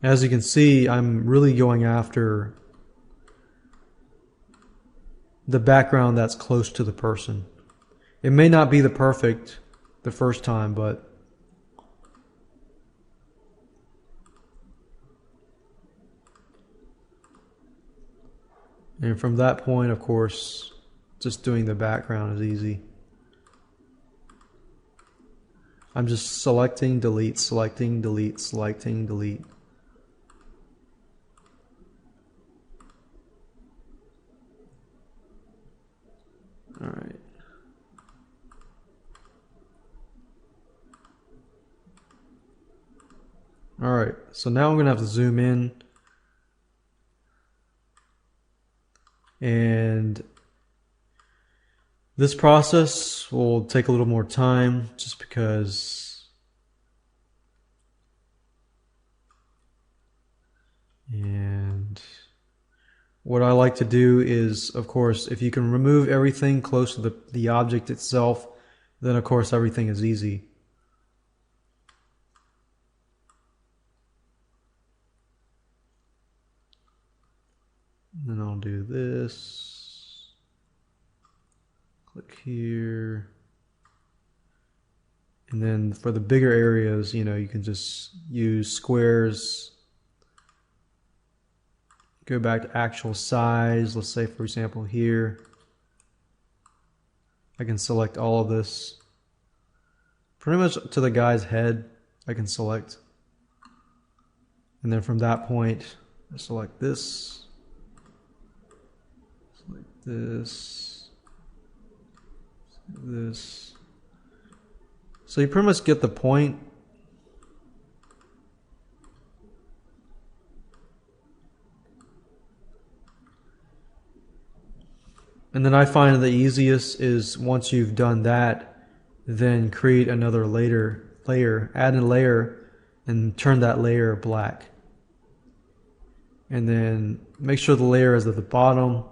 As you can see, I'm really going after the background that's close to the person. It may not be the first time, but and from that point, of course, just doing the background is easy. I'm just selecting, delete, selecting, delete, selecting, delete. All right. All right, so now I'm going to have to zoom in. And this process will take a little more time just because and what I like to do is, of course, if you can remove everything close to the object itself, then of course everything is easy. And then I'll do this. Click here. And then for the bigger areas, you can just use squares. Go back to actual size. Let's say, for example, here. I can select all of this. Pretty much to the guy's head, I can select. And then from that point, I select this. Select this. This. So you pretty much get the point. And then I find the easiest is once you've done that, then create another layer, add a layer and turn that layer black. And then make sure the layer is at the bottom.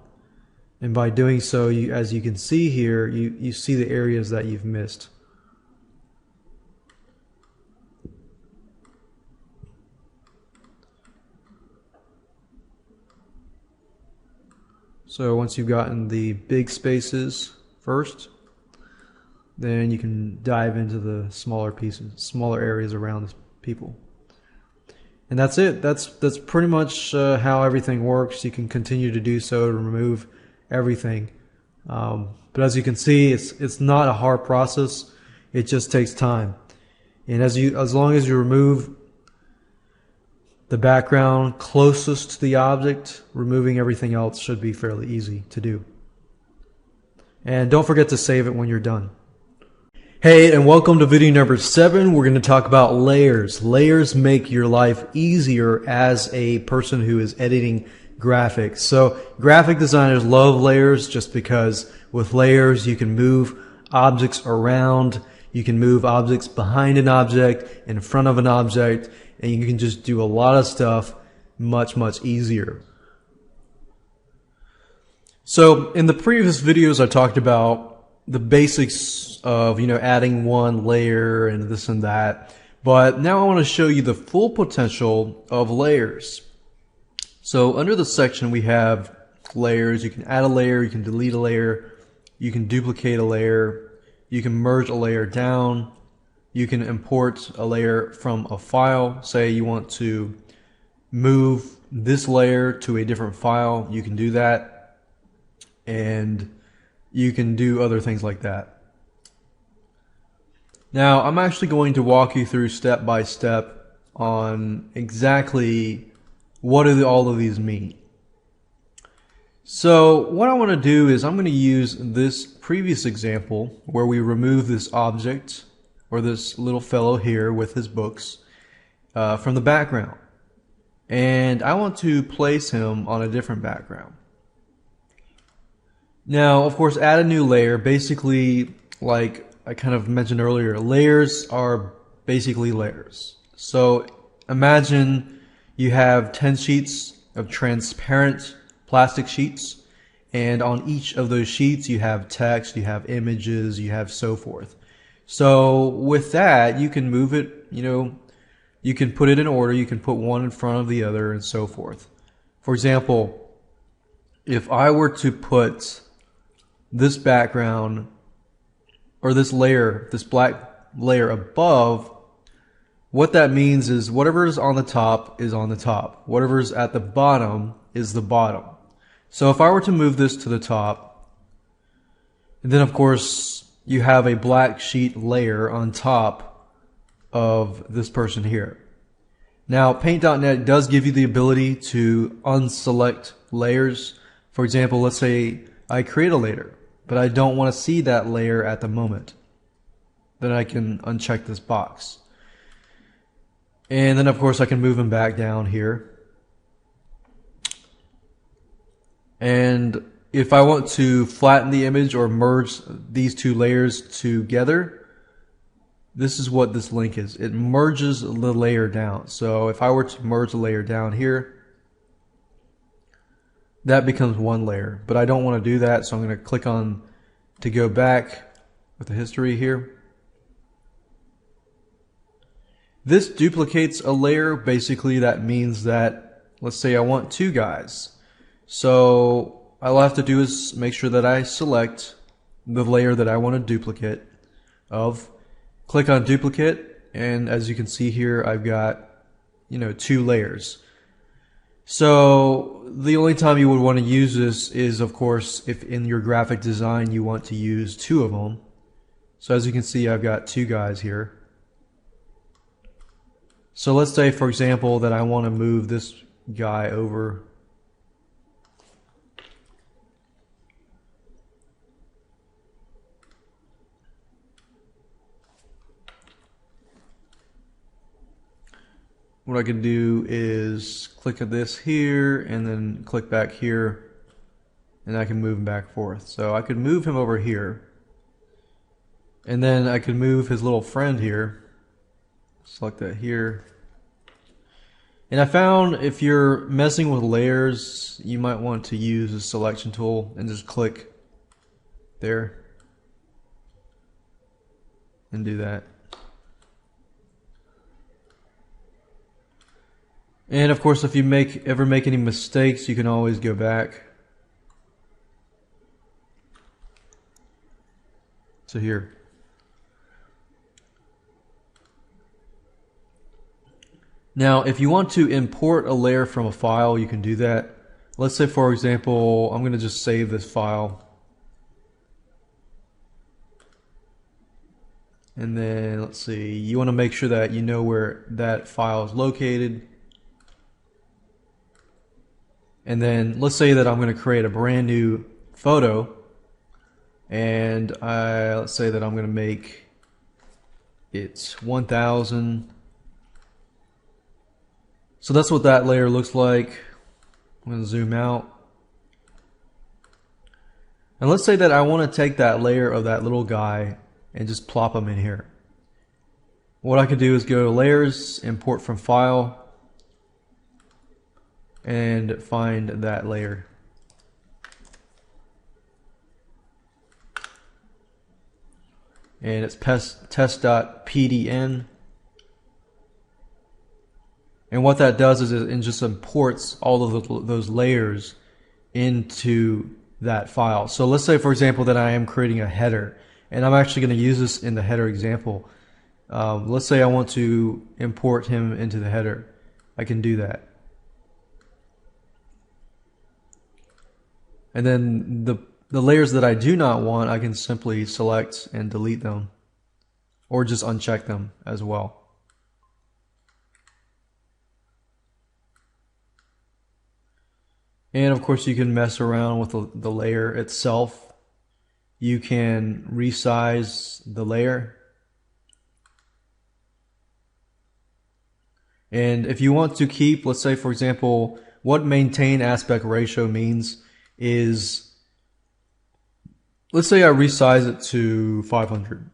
And by doing so, as you can see here, you see the areas that you've missed. So once you've gotten the big spaces first, then you can dive into the smaller pieces, smaller areas around the people. And that's it. That's pretty much how everything works. You can continue to do so to remove everything. But as you can see, it's not a hard process. It just takes time. And as long as you remove the background closest to the object, removing everything else should be fairly easy to do. And don't forget to save it when you're done. Hey, and welcome to video number 7. We're going to talk about layers. Layers make your life easier as a person who is editing graphics. So graphic designers love layers just because with layers you can move objects around, you can move objects behind an object, in front of an object, and you can just do a lot of stuff much easier. So in the previous videos I talked about the basics of adding one layer and this and that, but now I want to show you the full potential of layers. So under the section we have layers. You can add a layer, you can delete a layer, you can duplicate a layer, you can merge a layer down, you can import a layer from a file. Say you want to move this layer to a different file, you can do that, and you can do other things like that. Now I'm actually going to walk you through step by step on exactly what do all of these mean. So what I want to do is I'm going to use this previous example where we remove this object or this little fellow here with his books from the background, and I want to place him on a different background. Now, of course, add a new layer. Basically, like I kind of mentioned earlier, layers are basically layers. So imagine you have 10 sheets of transparent plastic sheets, and on each of those sheets you have text, you have images, you have so forth. So with that, you can move it, you can put it in order, you can put one in front of the other and so forth. For example, if I were to put this background or this layer, this black layer above, what that means is whatever is on the top is on the top. Whatever is at the bottom is the bottom. So if I were to move this to the top, and then of course you have a black sheet layer on top of this person here. Now Paint.net does give you the ability to unselect layers. For example, let's say I create a layer, but I don't want to see that layer at the moment. Then I can uncheck this box. And then of course I can move him back down here. And if I want to flatten the image or merge these two layers together, this is what this link is. It merges the layer down. So if I were to merge the layer down here, that becomes one layer, but I don't want to do that, so I'm going to click on to go back with the history here. This duplicates a layer. Basically that means that, let's say I want two guys. So all I have to do is make sure that I select the layer that I want to duplicate of, click on duplicate, and as you can see here I've got two layers. So the only time you would want to use this is, of course, if in your graphic design you want to use two of them. So as you can see, I've got two guys here. So let's say, for example, that I want to move this guy over. What I can do is click at this here and then click back here, and I can move him back and forth. So I could move him over here, and then I could move his little friend here. Select that here. And I found if you're messing with layers, you might want to use the selection tool and just click there and do that. And of course, if you ever make any mistakes, you can always go back to here. Now, if you want to import a layer from a file, you can do that. Let's say, for example, I'm going to just save this file. And then, let's see, you want to make sure that you know where that file is located. And then let's say that I'm going to create a brand new photo, and let's say that I'm going to make it's 1000. So that's what that layer looks like. I'm going to zoom out. And let's say that I want to take that layer of that little guy and just plop him in here. What I could do is go to Layers, Import from File, and find that layer. And it's test.pdn. And what that does is it just imports all of those layers into that file. So let's say, for example, that I am creating a header, and I'm actually going to use this in the header example. Let's say I want to import him into the header. I can do that. And then the layers that I do not want, I can simply select and delete them, or just uncheck them as well. And of course you can mess around with the layer itself. You can resize the layer. And if you want to keep, let's say for example, what maintain aspect ratio means is, let's say I resize it to 500.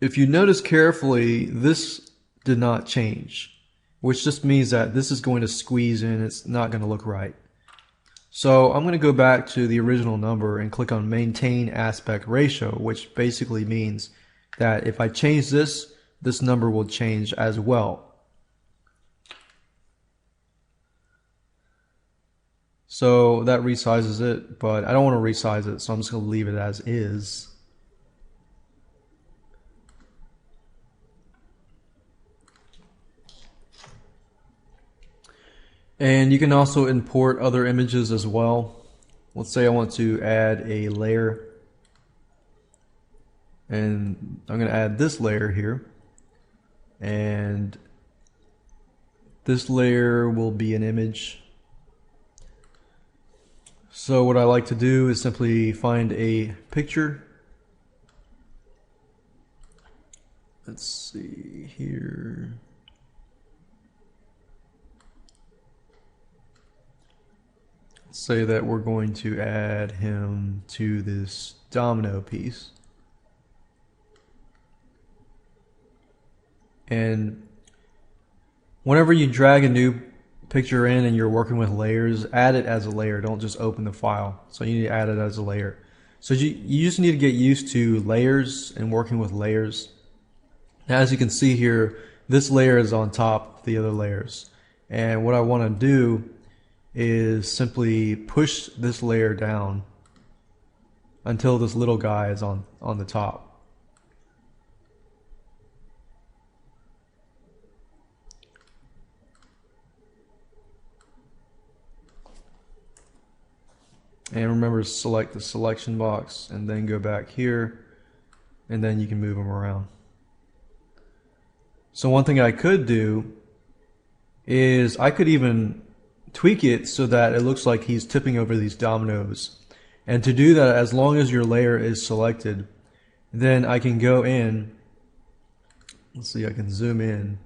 If you notice carefully, this did not change, which just means that this is going to squeeze in. It's not going to look right. So I'm going to go back to the original number and click on maintain aspect ratio, which basically means that if I change this, this number will change as well. So that resizes it, but I don't want to resize it, so I'm just going to leave it as is. And you can also import other images as well. Let's say I want to add a layer, and I'm going to add this layer here, and this layer will be an image. So what I like to do is simply find a picture. Let's see here. Let's say that we're going to add him to this domino piece. And whenever you drag a new picture in and you're working with layers, add it as a layer. Don't just open the file. So you need to add it as a layer. So you just need to get used to layers and working with layers. Now, as you can see here, this layer is on top of the other layers. And what I want to do is simply push this layer down until this little guy is on the top. And remember to select the selection box and then go back here, and then you can move them around. So one thing I could do is I could even tweak it so that it looks like he's tipping over these dominoes. And to do that, as long as your layer is selected, then I can go in, let's see, I can zoom in,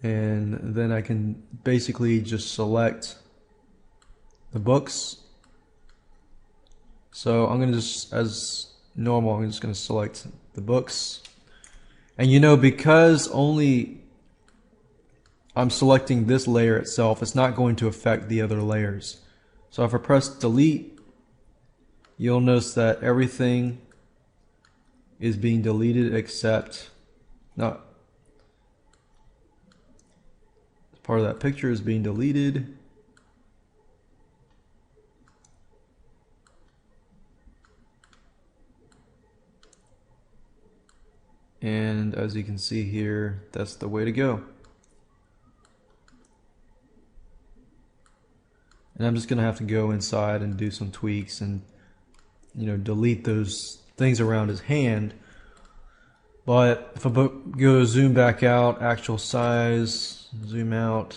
and then I can basically just select the books. So I'm going to just, as normal, I'm just going to select the books. And you know, because only I'm selecting this layer itself, it's not going to affect the other layers. So if I press delete, you'll notice that everything is being deleted except, not part of that picture is being deleted. And as you can see here, that's the way to go. And I'm just going to have to go inside and do some tweaks and, you know, delete those things around his hand. But if I go zoom back out, actual size, zoom out,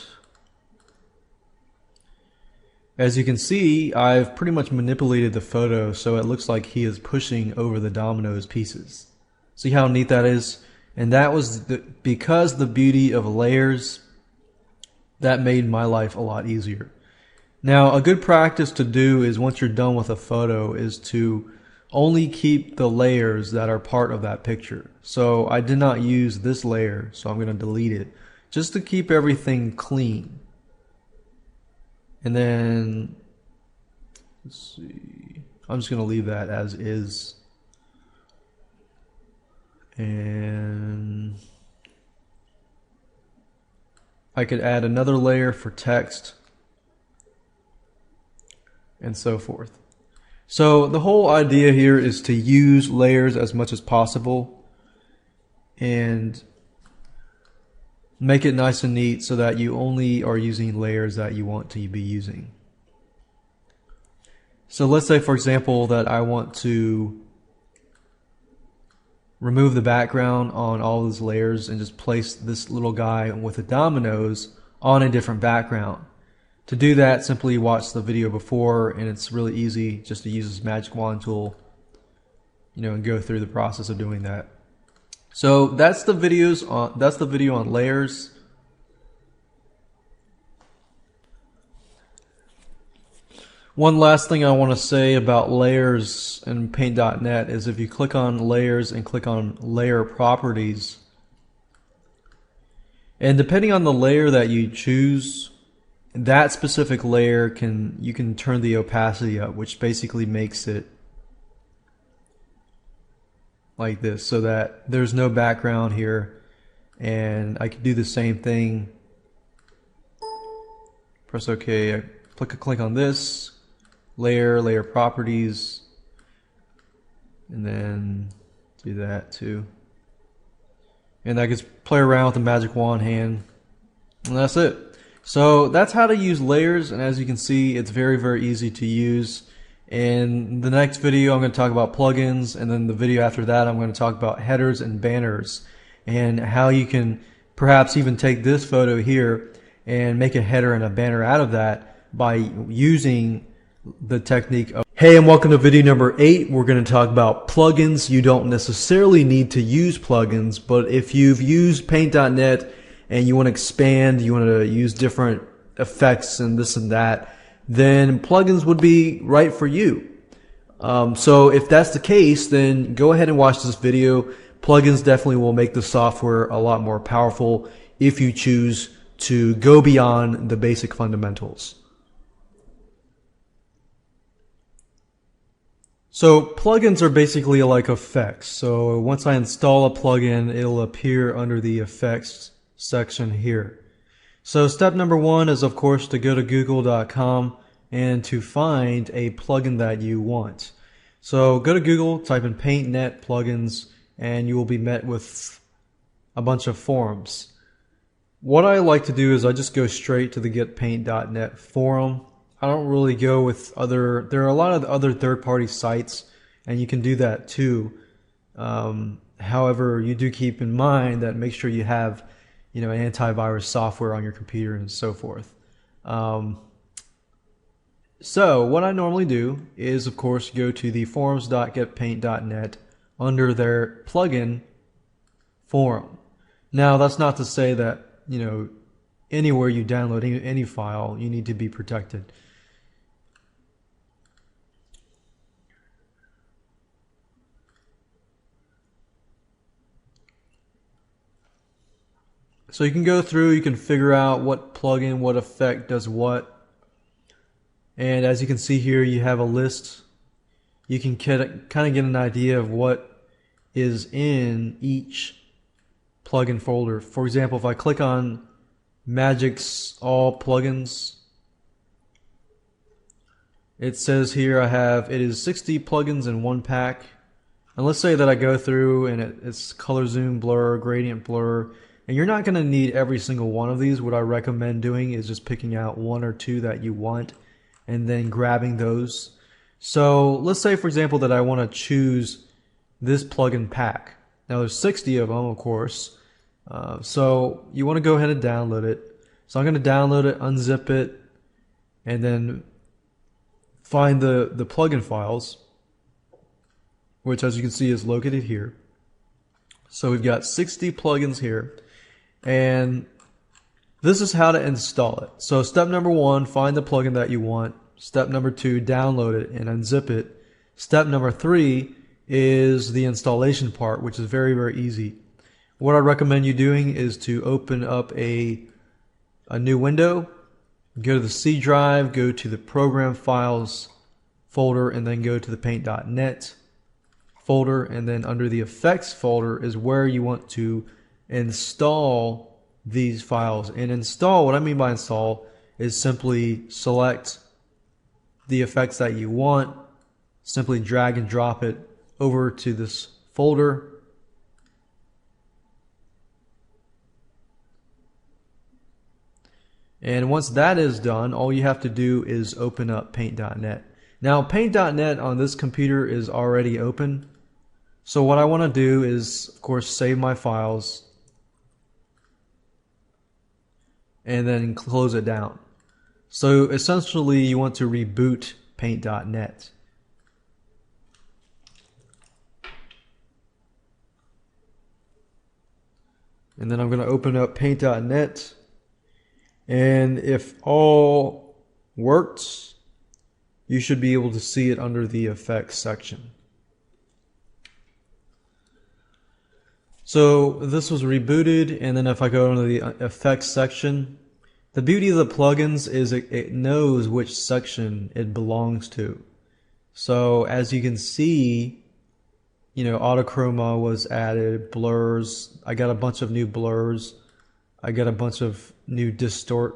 As you can see, I've pretty much manipulated the photo so it looks like he is pushing over the dominoes pieces. See how neat that is? And that was because the beauty of layers, that made my life a lot easier. Now, a good practice to do is once you're done with a photo is to only keep the layers that are part of that picture. So I did not use this layer, so I'm going to delete it just to keep everything clean. And then, let's see, I'm just going to leave that as is. And I could add another layer for text and so forth. So the whole idea here is to use layers as much as possible and make it nice and neat so that you only are using layers that you want to be using. So let's say, for example, that I want to remove the background on all those layers and just place this little guy with the dominoes on a different background. To do that, simply watch the video before, and it's really easy just to use this magic wand tool, and go through the process of doing that. So that's the video on layers. One last thing I want to say about layers in Paint.net is if you click on layers and click on layer properties, and depending on the layer that you choose, that specific layer you can turn the opacity up, which basically makes it like this so that there's no background here. And I could do the same thing. Press OK. I click on this layer properties, and then do that too. And I can play around with the magic wand hand, and that's it. So that's how to use layers, and as you can see, it's very, very easy to use. In the next video, I'm going to talk about plugins, and then the video after that, I'm going to talk about headers and banners, and how you can perhaps even take this photo here and make a header and a banner out of that by using the technique of... Hey, and welcome to video number 8. We're going to talk about plugins. You don't necessarily need to use plugins, but if you've used Paint.net and you want to expand, you want to use different effects and this and that, then plugins would be right for you. So if that's the case, then go ahead and watch this video. Plugins definitely will make the software a lot more powerful if you choose to go beyond the basic fundamentals. So plugins are basically like effects. So once I install a plugin, it'll appear under the effects section here. So step number 1 is, of course, to go to google.com and to find a plugin that you want. So go to Google, type in Paint.net plugins, and you will be met with a bunch of forums. What I like to do is I just go straight to the getpaint.net forum. I don't really go with there are a lot of other third-party sites, and you can do that too. However, you do keep in mind that make sure you have antivirus software on your computer and so forth. So what I normally do is, of course, go to the forums.getpaint.net under their plugin forum. Now, that's not to say that anywhere you download any file, you need to be protected. So you can go through, you can figure out what plugin, what effect does what. And as you can see here, you have a list. You can kind of get an idea of what is in each plugin folder. For example, if I click on Magic's All Plugins, it says here it is 60 plugins in one pack. And let's say that I go through and it's color zoom, blur, gradient blur. And you're not going to need every single one of these. What I recommend doing is just picking out 1 or 2 that you want and then grabbing those. So let's say, for example, that I want to choose this plugin pack. Now there's 60 of them, of course. So you want to go ahead and download it. So I'm going to download it, unzip it, and then find the plugin files, which as you can see is located here. So we've got 60 plugins here, and this is how to install it. So step number 1, find the plugin that you want. Step number 2, download it and unzip it. Step number 3 is the installation part, which is very, very easy. What I recommend you doing is to open up a new window, go to the C drive, go to the program files folder, and then go to the paint.net folder, and then under the effects folder is where you want to install these files. And install, what I mean by install is simply select the effects that you want, simply drag and drop it over to this folder. And once that is done, all you have to do is open up paint.net. Now paint.net on this computer is already open. So what I want to do is, of course, save my files and then close it down. So essentially you want to reboot paint.net. And then I'm going to open up paint.net, and if all works, you should be able to see it under the effects section. So this was rebooted, and then if I go into the effects section, the beauty of the plugins is it knows which section it belongs to. So as you can see, you know, autochroma was added, blurs. I got a bunch of new blurs. I got a bunch of new distorted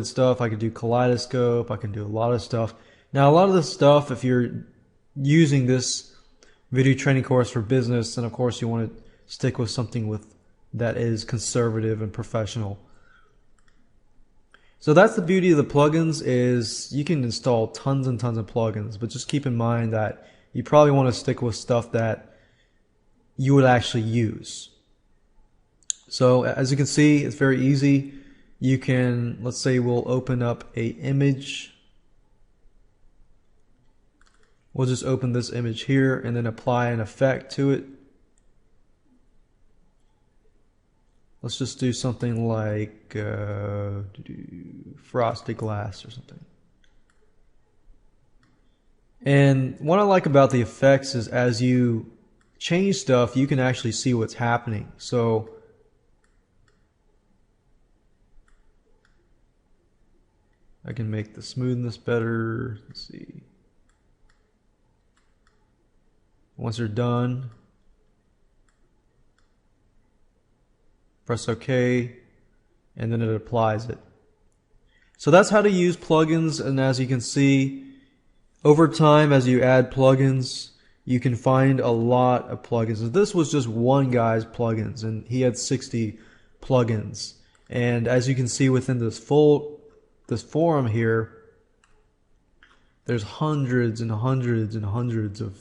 stuff. I could do kaleidoscope. I can do a lot of stuff. Now, a lot of this stuff, if you're using this video training course for business, then of course you want to stick with something that is conservative and professional. So that's the beauty of the plugins, is you can install tons and tons of plugins, but just keep in mind that you probably want to stick with stuff that you would actually use. So as you can see, it's very easy. You can, let's say we'll open up a image. We'll just open this image here and then apply an effect to it. Let's just do something like frosted glass or something. And what I like about the effects is as you change stuff, you can actually see what's happening. So I can make the smoothness better. Let's see. Once they're done, press OK, and then it applies it. So that's how to use plugins, and as you can see, over time, as you add plugins, you can find a lot of plugins. And this was just one guy's plugins, and he had 60 plugins. And as you can see within this forum here, there's hundreds and hundreds and hundreds of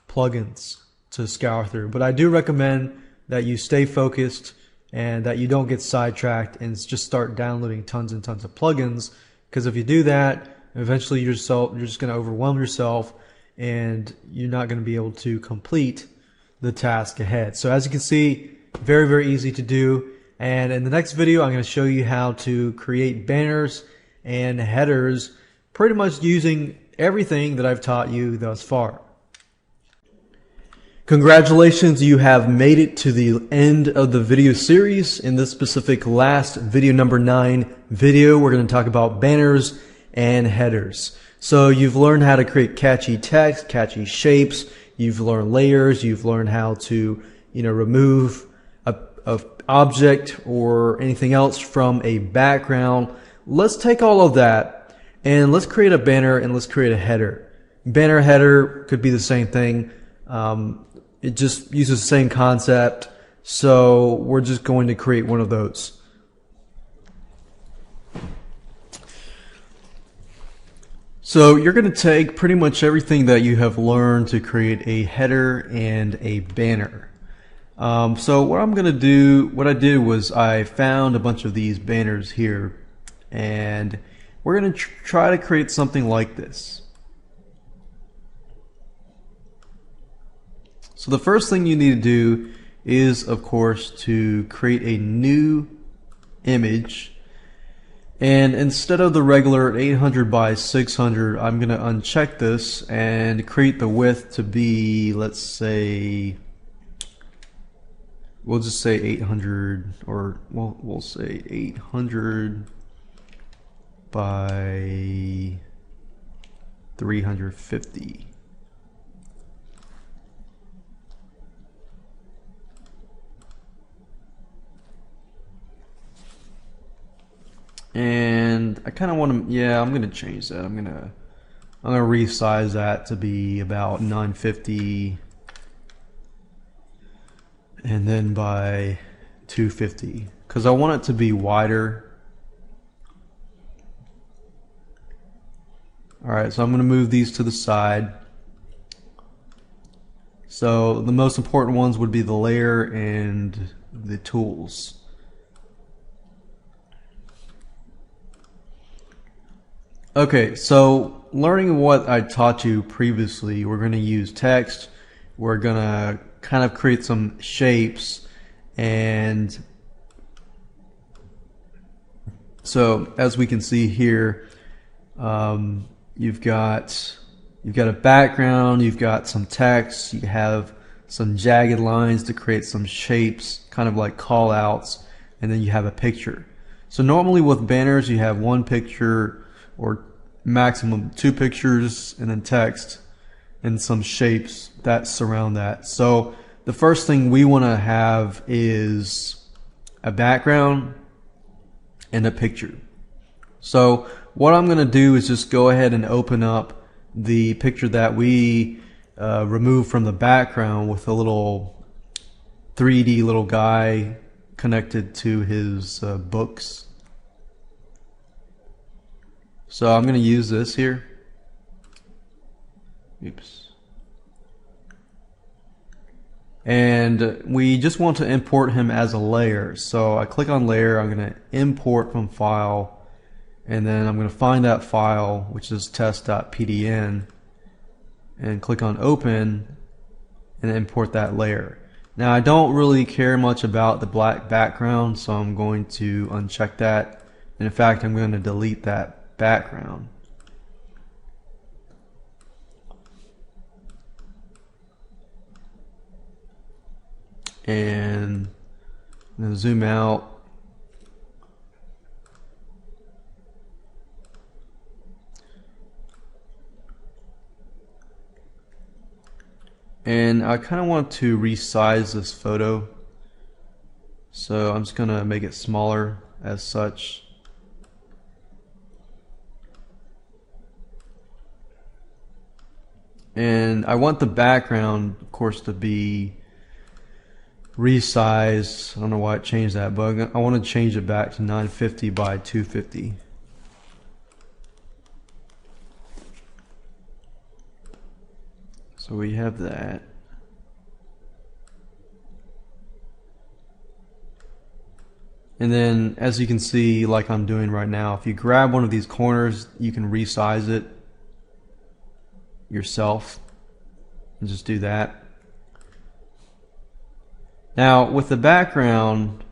plugins to scour through. But I do recommend that you stay focused and that you don't get sidetracked and just start downloading tons and tons of plugins, because if you do that, eventually you're just going to overwhelm yourself and you're not going to be able to complete the task ahead. So as you can see, very, very easy to do. And in the next video, I'm going to show you how to create banners and headers, pretty much using everything that I've taught you thus far. Congratulations, you have made it to the end of the video series. In this specific last video, number 9 video, we're going to talk about banners and headers. So you've learned how to create catchy text, catchy shapes, you've learned layers, you've learned how to, remove a object or anything else from a background. Let's take all of that and let's create a banner and let's create a header. Banner, header could be the same thing. It just uses the same concept. So we're just going to create one of those. So you're going to take pretty much everything that you have learned to create a header and a banner. So what I'm going to do, what I did was I found a bunch of these banners here, and we're going to try to create something like this. So the first thing you need to do is, of course, to create a new image. And instead of the regular 800 by 600, I'm going to uncheck this and create the width to be, let's say, we'll just say 800, or we'll say 800 by 350. And I kind of want to, yeah, I'm gonna change that. I'm gonna resize that to be about 950, and then by 250, because I want it to be wider. All right, so I'm gonna move these to the side. So the most important ones would be the layer and the tools. Okay, so learning what I taught you previously, we're going to use text, we're going to kind of create some shapes, and so as we can see here, you've got a background, you've got some text, you have some jagged lines to create some shapes, kind of like call outs, and then you have a picture. So normally with banners you have one picture or maximum two pictures and then text and some shapes that surround that. So the first thing we want to have is a background and a picture. So what I'm going to do is just go ahead and open up the picture that we removed from the background with a little 3D little guy connected to his books. So I'm going to use this here. Oops. And we just want to import him as a layer. So I click on layer, I'm going to import from file, and then I'm going to find that file, which is test.pdn, and click on open and import that layer. Now I don't really care much about the black background, so I'm going to uncheck that. And in fact, I'm going to delete that background. And I'm going to zoom out. And I kind of want to resize this photo. So I'm just going to make it smaller as such. And I want the background, of course, to be resized. I don't know why it changed that, but I want to change it back to 950 by 250. So we have that. And then, as you can see, like I'm doing right now, if you grab one of these corners, you can resize it yourself and just do that. Now with the background,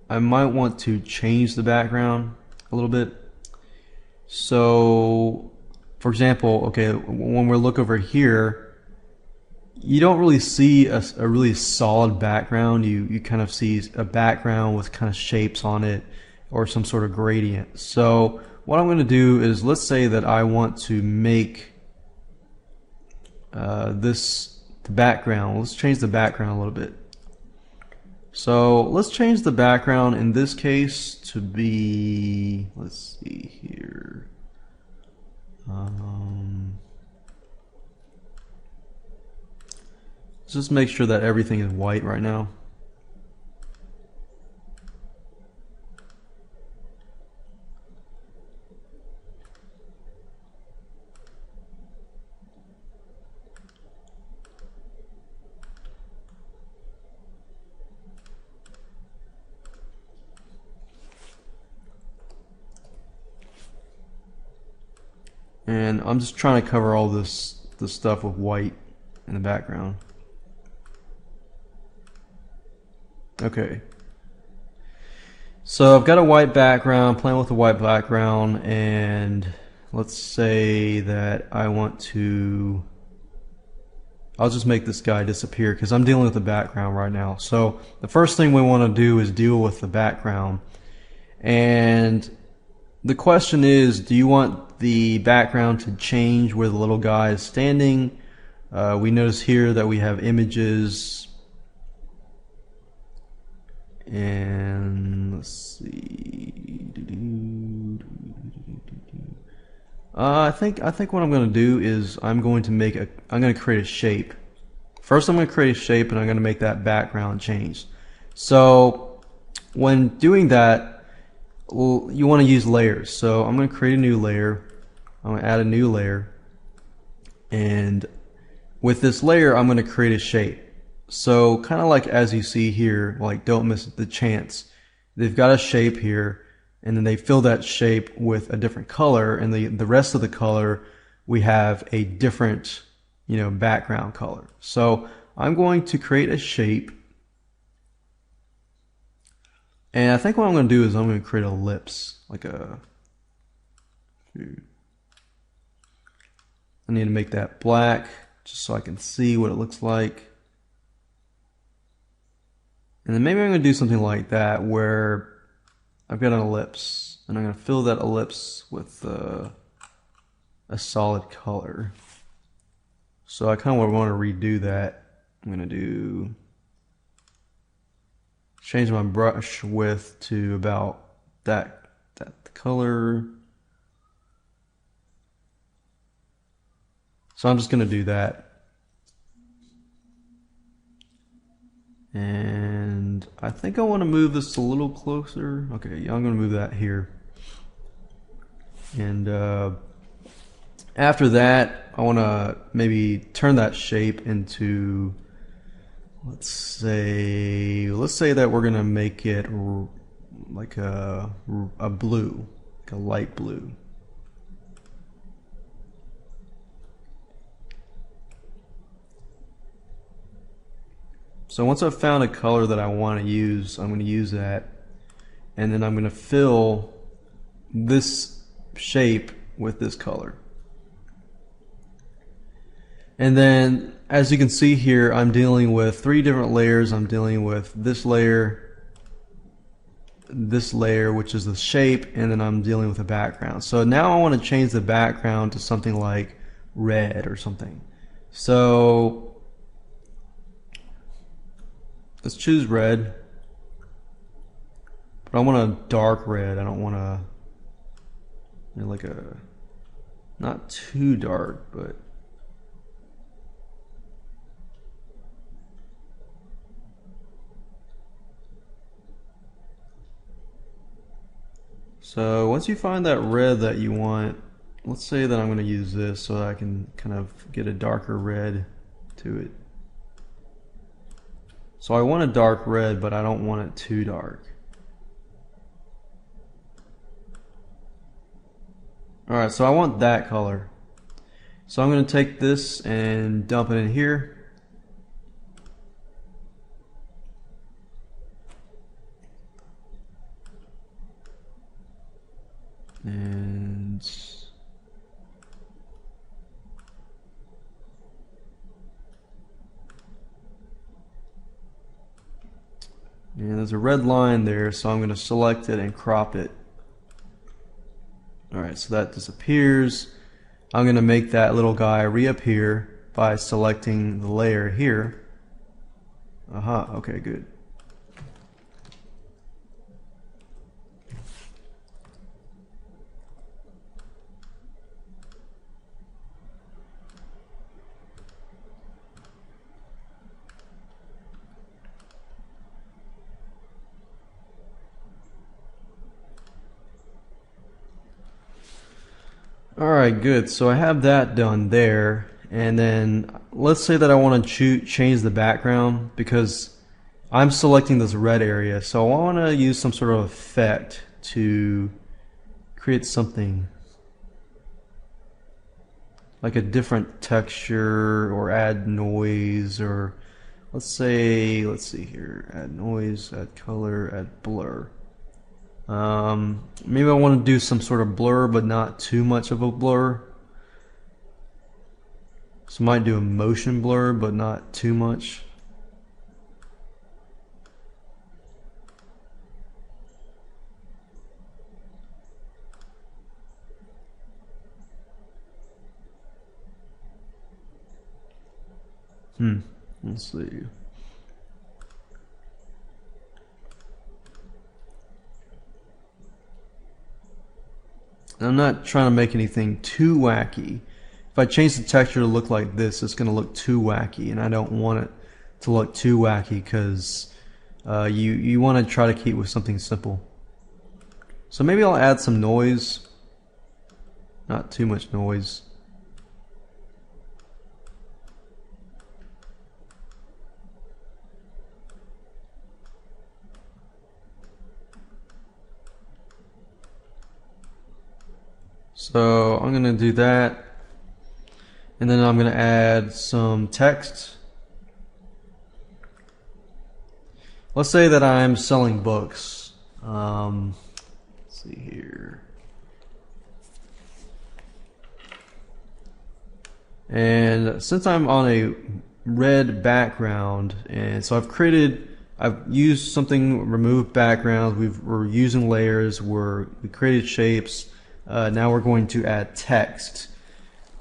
I might want to change the background a little bit. So for example, okay, when we look over here, you don't really see a really solid background. You kind of see a background with kind of shapes on it or some sort of gradient. So what I'm going to do is, let's say that I want to make the background. Let's change the background a little bit. So let's change the background in this case to be, let's see here. Let's just make sure that everything is white right now. And I'm just trying to cover all this stuff with white in the background. Okay. So I've got a white background, playing with a white background, and let's say that I want to, I'll just make this guy disappear because I'm dealing with the background right now. So the first thing we want to do is deal with the background. And the question is, do you want the background to change where the little guy is standing? We notice here that we have images, and let's see. I think what I'm going to do is I'm going to create a shape. First, I'm going to create a shape, and I'm going to make that background change. So when doing that, you want to use layers. So I'm going to create a new layer. I'm going to add a new layer, and with this layer, I'm going to create a shape. So kind of like as you see here, like don't miss the chance. They've got a shape here, and then they fill that shape with a different color, and the rest of the color we have a different, background color. So I'm going to create a shape, and I think what I'm going to do is I'm going to create an ellipse, like a. I need to make that black just so I can see what it looks like. And then maybe I'm going to do something like that where I've got an ellipse, and I'm going to fill that ellipse with a solid color. So I kind of want to redo that. I'm going to change my brush width to about that color. So I'm just going to do that. And I think I want to move this a little closer. Okay, yeah, I'm going to move that here. And after that, I want to maybe turn that shape into, let's say that we're going to make it like a blue, like a light blue. So once I've found a color that I want to use, I'm going to use that, and then I'm going to fill this shape with this color. And then as you can see here, I'm dealing with 3 different layers. I'm dealing with this layer, which is the shape, and then I'm dealing with the background. So now I want to change the background to something like red or something. So let's choose red, but I want a dark red. I don't want like a, not too dark, but so once you find that red that you want, let's say that I'm going to use this so that I can kind of get a darker red to it. So I want a dark red, but I don't want it too dark. Alright, so I want that color. So I'm going to take this and dump it in here. And there's a red line there, so I'm going to select it and crop it. Alright, so that disappears. I'm going to make that little guy reappear by selecting the layer here. Aha, okay, good. Alright, good. So I have that done there, and then let's say that I want to change the background because I'm selecting this red area, so I want to use some sort of effect to create something. like a different texture or add noise, or let's see here, add noise, add color, add blur. Maybe I want to do some sort of blur, but not too much of a blur. So I might do a motion blur, but not too much. Let's see. I'm not trying to make anything too wacky. If I change the texture to look like this, it's going to look too wacky, and I don't want it to look too wacky because you want to try to keep with something simple. So maybe I'll add some noise, not too much noise. So I'm going to do that, and then I'm going to add some text. Let's say that I'm selling books. Let's see here. And since I'm on a red background, and so I've used something, removed backgrounds, we're using layers, we created shapes. Now we're going to add text.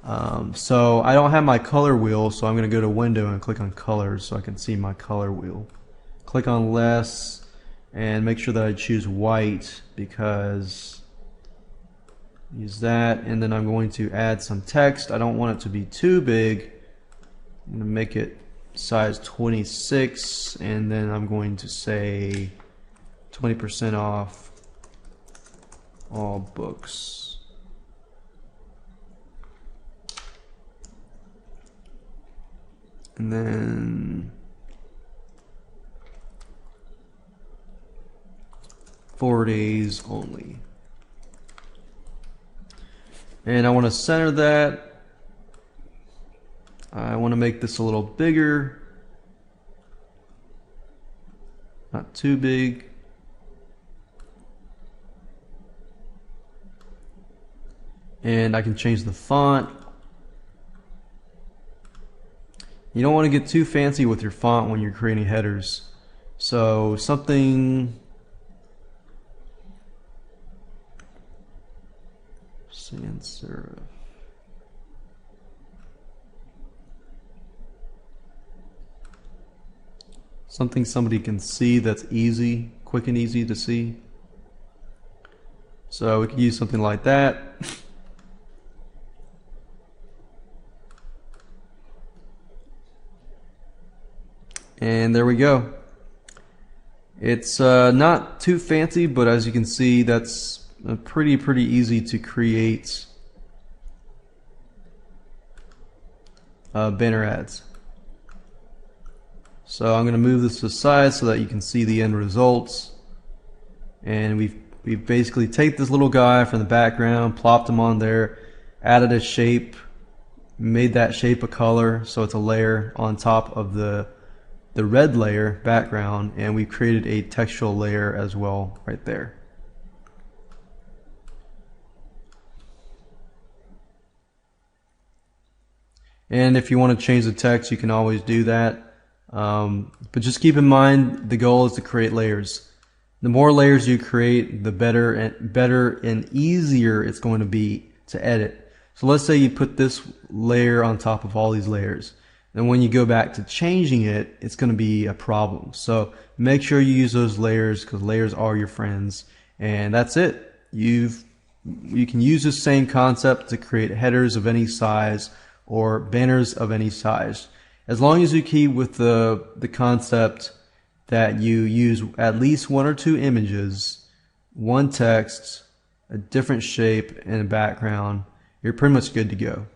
So I don't have my color wheel, so I'm going to go to Window and click on Colors so I can see my color wheel. Click on Less and make sure that I choose white, because use that, and then I'm going to add some text. I don't want it to be too big. I'm going to make it size 26, and then I'm going to say 20% off all books. And then 4 days only. And I want to center that. I want to make this a little bigger, not too big. And I can change the font. You don't want to get too fancy with your font when you're creating headers. So something sans serif. Something somebody can see that's easy, quick and easy to see. So we could use something like that. And there we go. It's not too fancy, but as you can see, that's pretty easy to create banner ads. So I'm going to move this to the side so that you can see the end results. And we've basically taken this little guy from the background, plopped him on there, added a shape, made that shape a color, so it's a layer on top of the red layer background, and we created a textual layer as well right there. And if you want to change the text, you can always do that. But just keep in mind, the goal is to create layers. The more layers you create, the better and easier it's going to be to edit. So let's say you put this layer on top of all these layers. And when you go back to changing it, it's going to be a problem. So make sure you use those layers, because layers are your friends. And that's it. You can use the same concept to create headers of any size or banners of any size. As long as you keep with the concept that you use at least 1 or 2 images, 1 text, a different shape, and a background, you're pretty much good to go.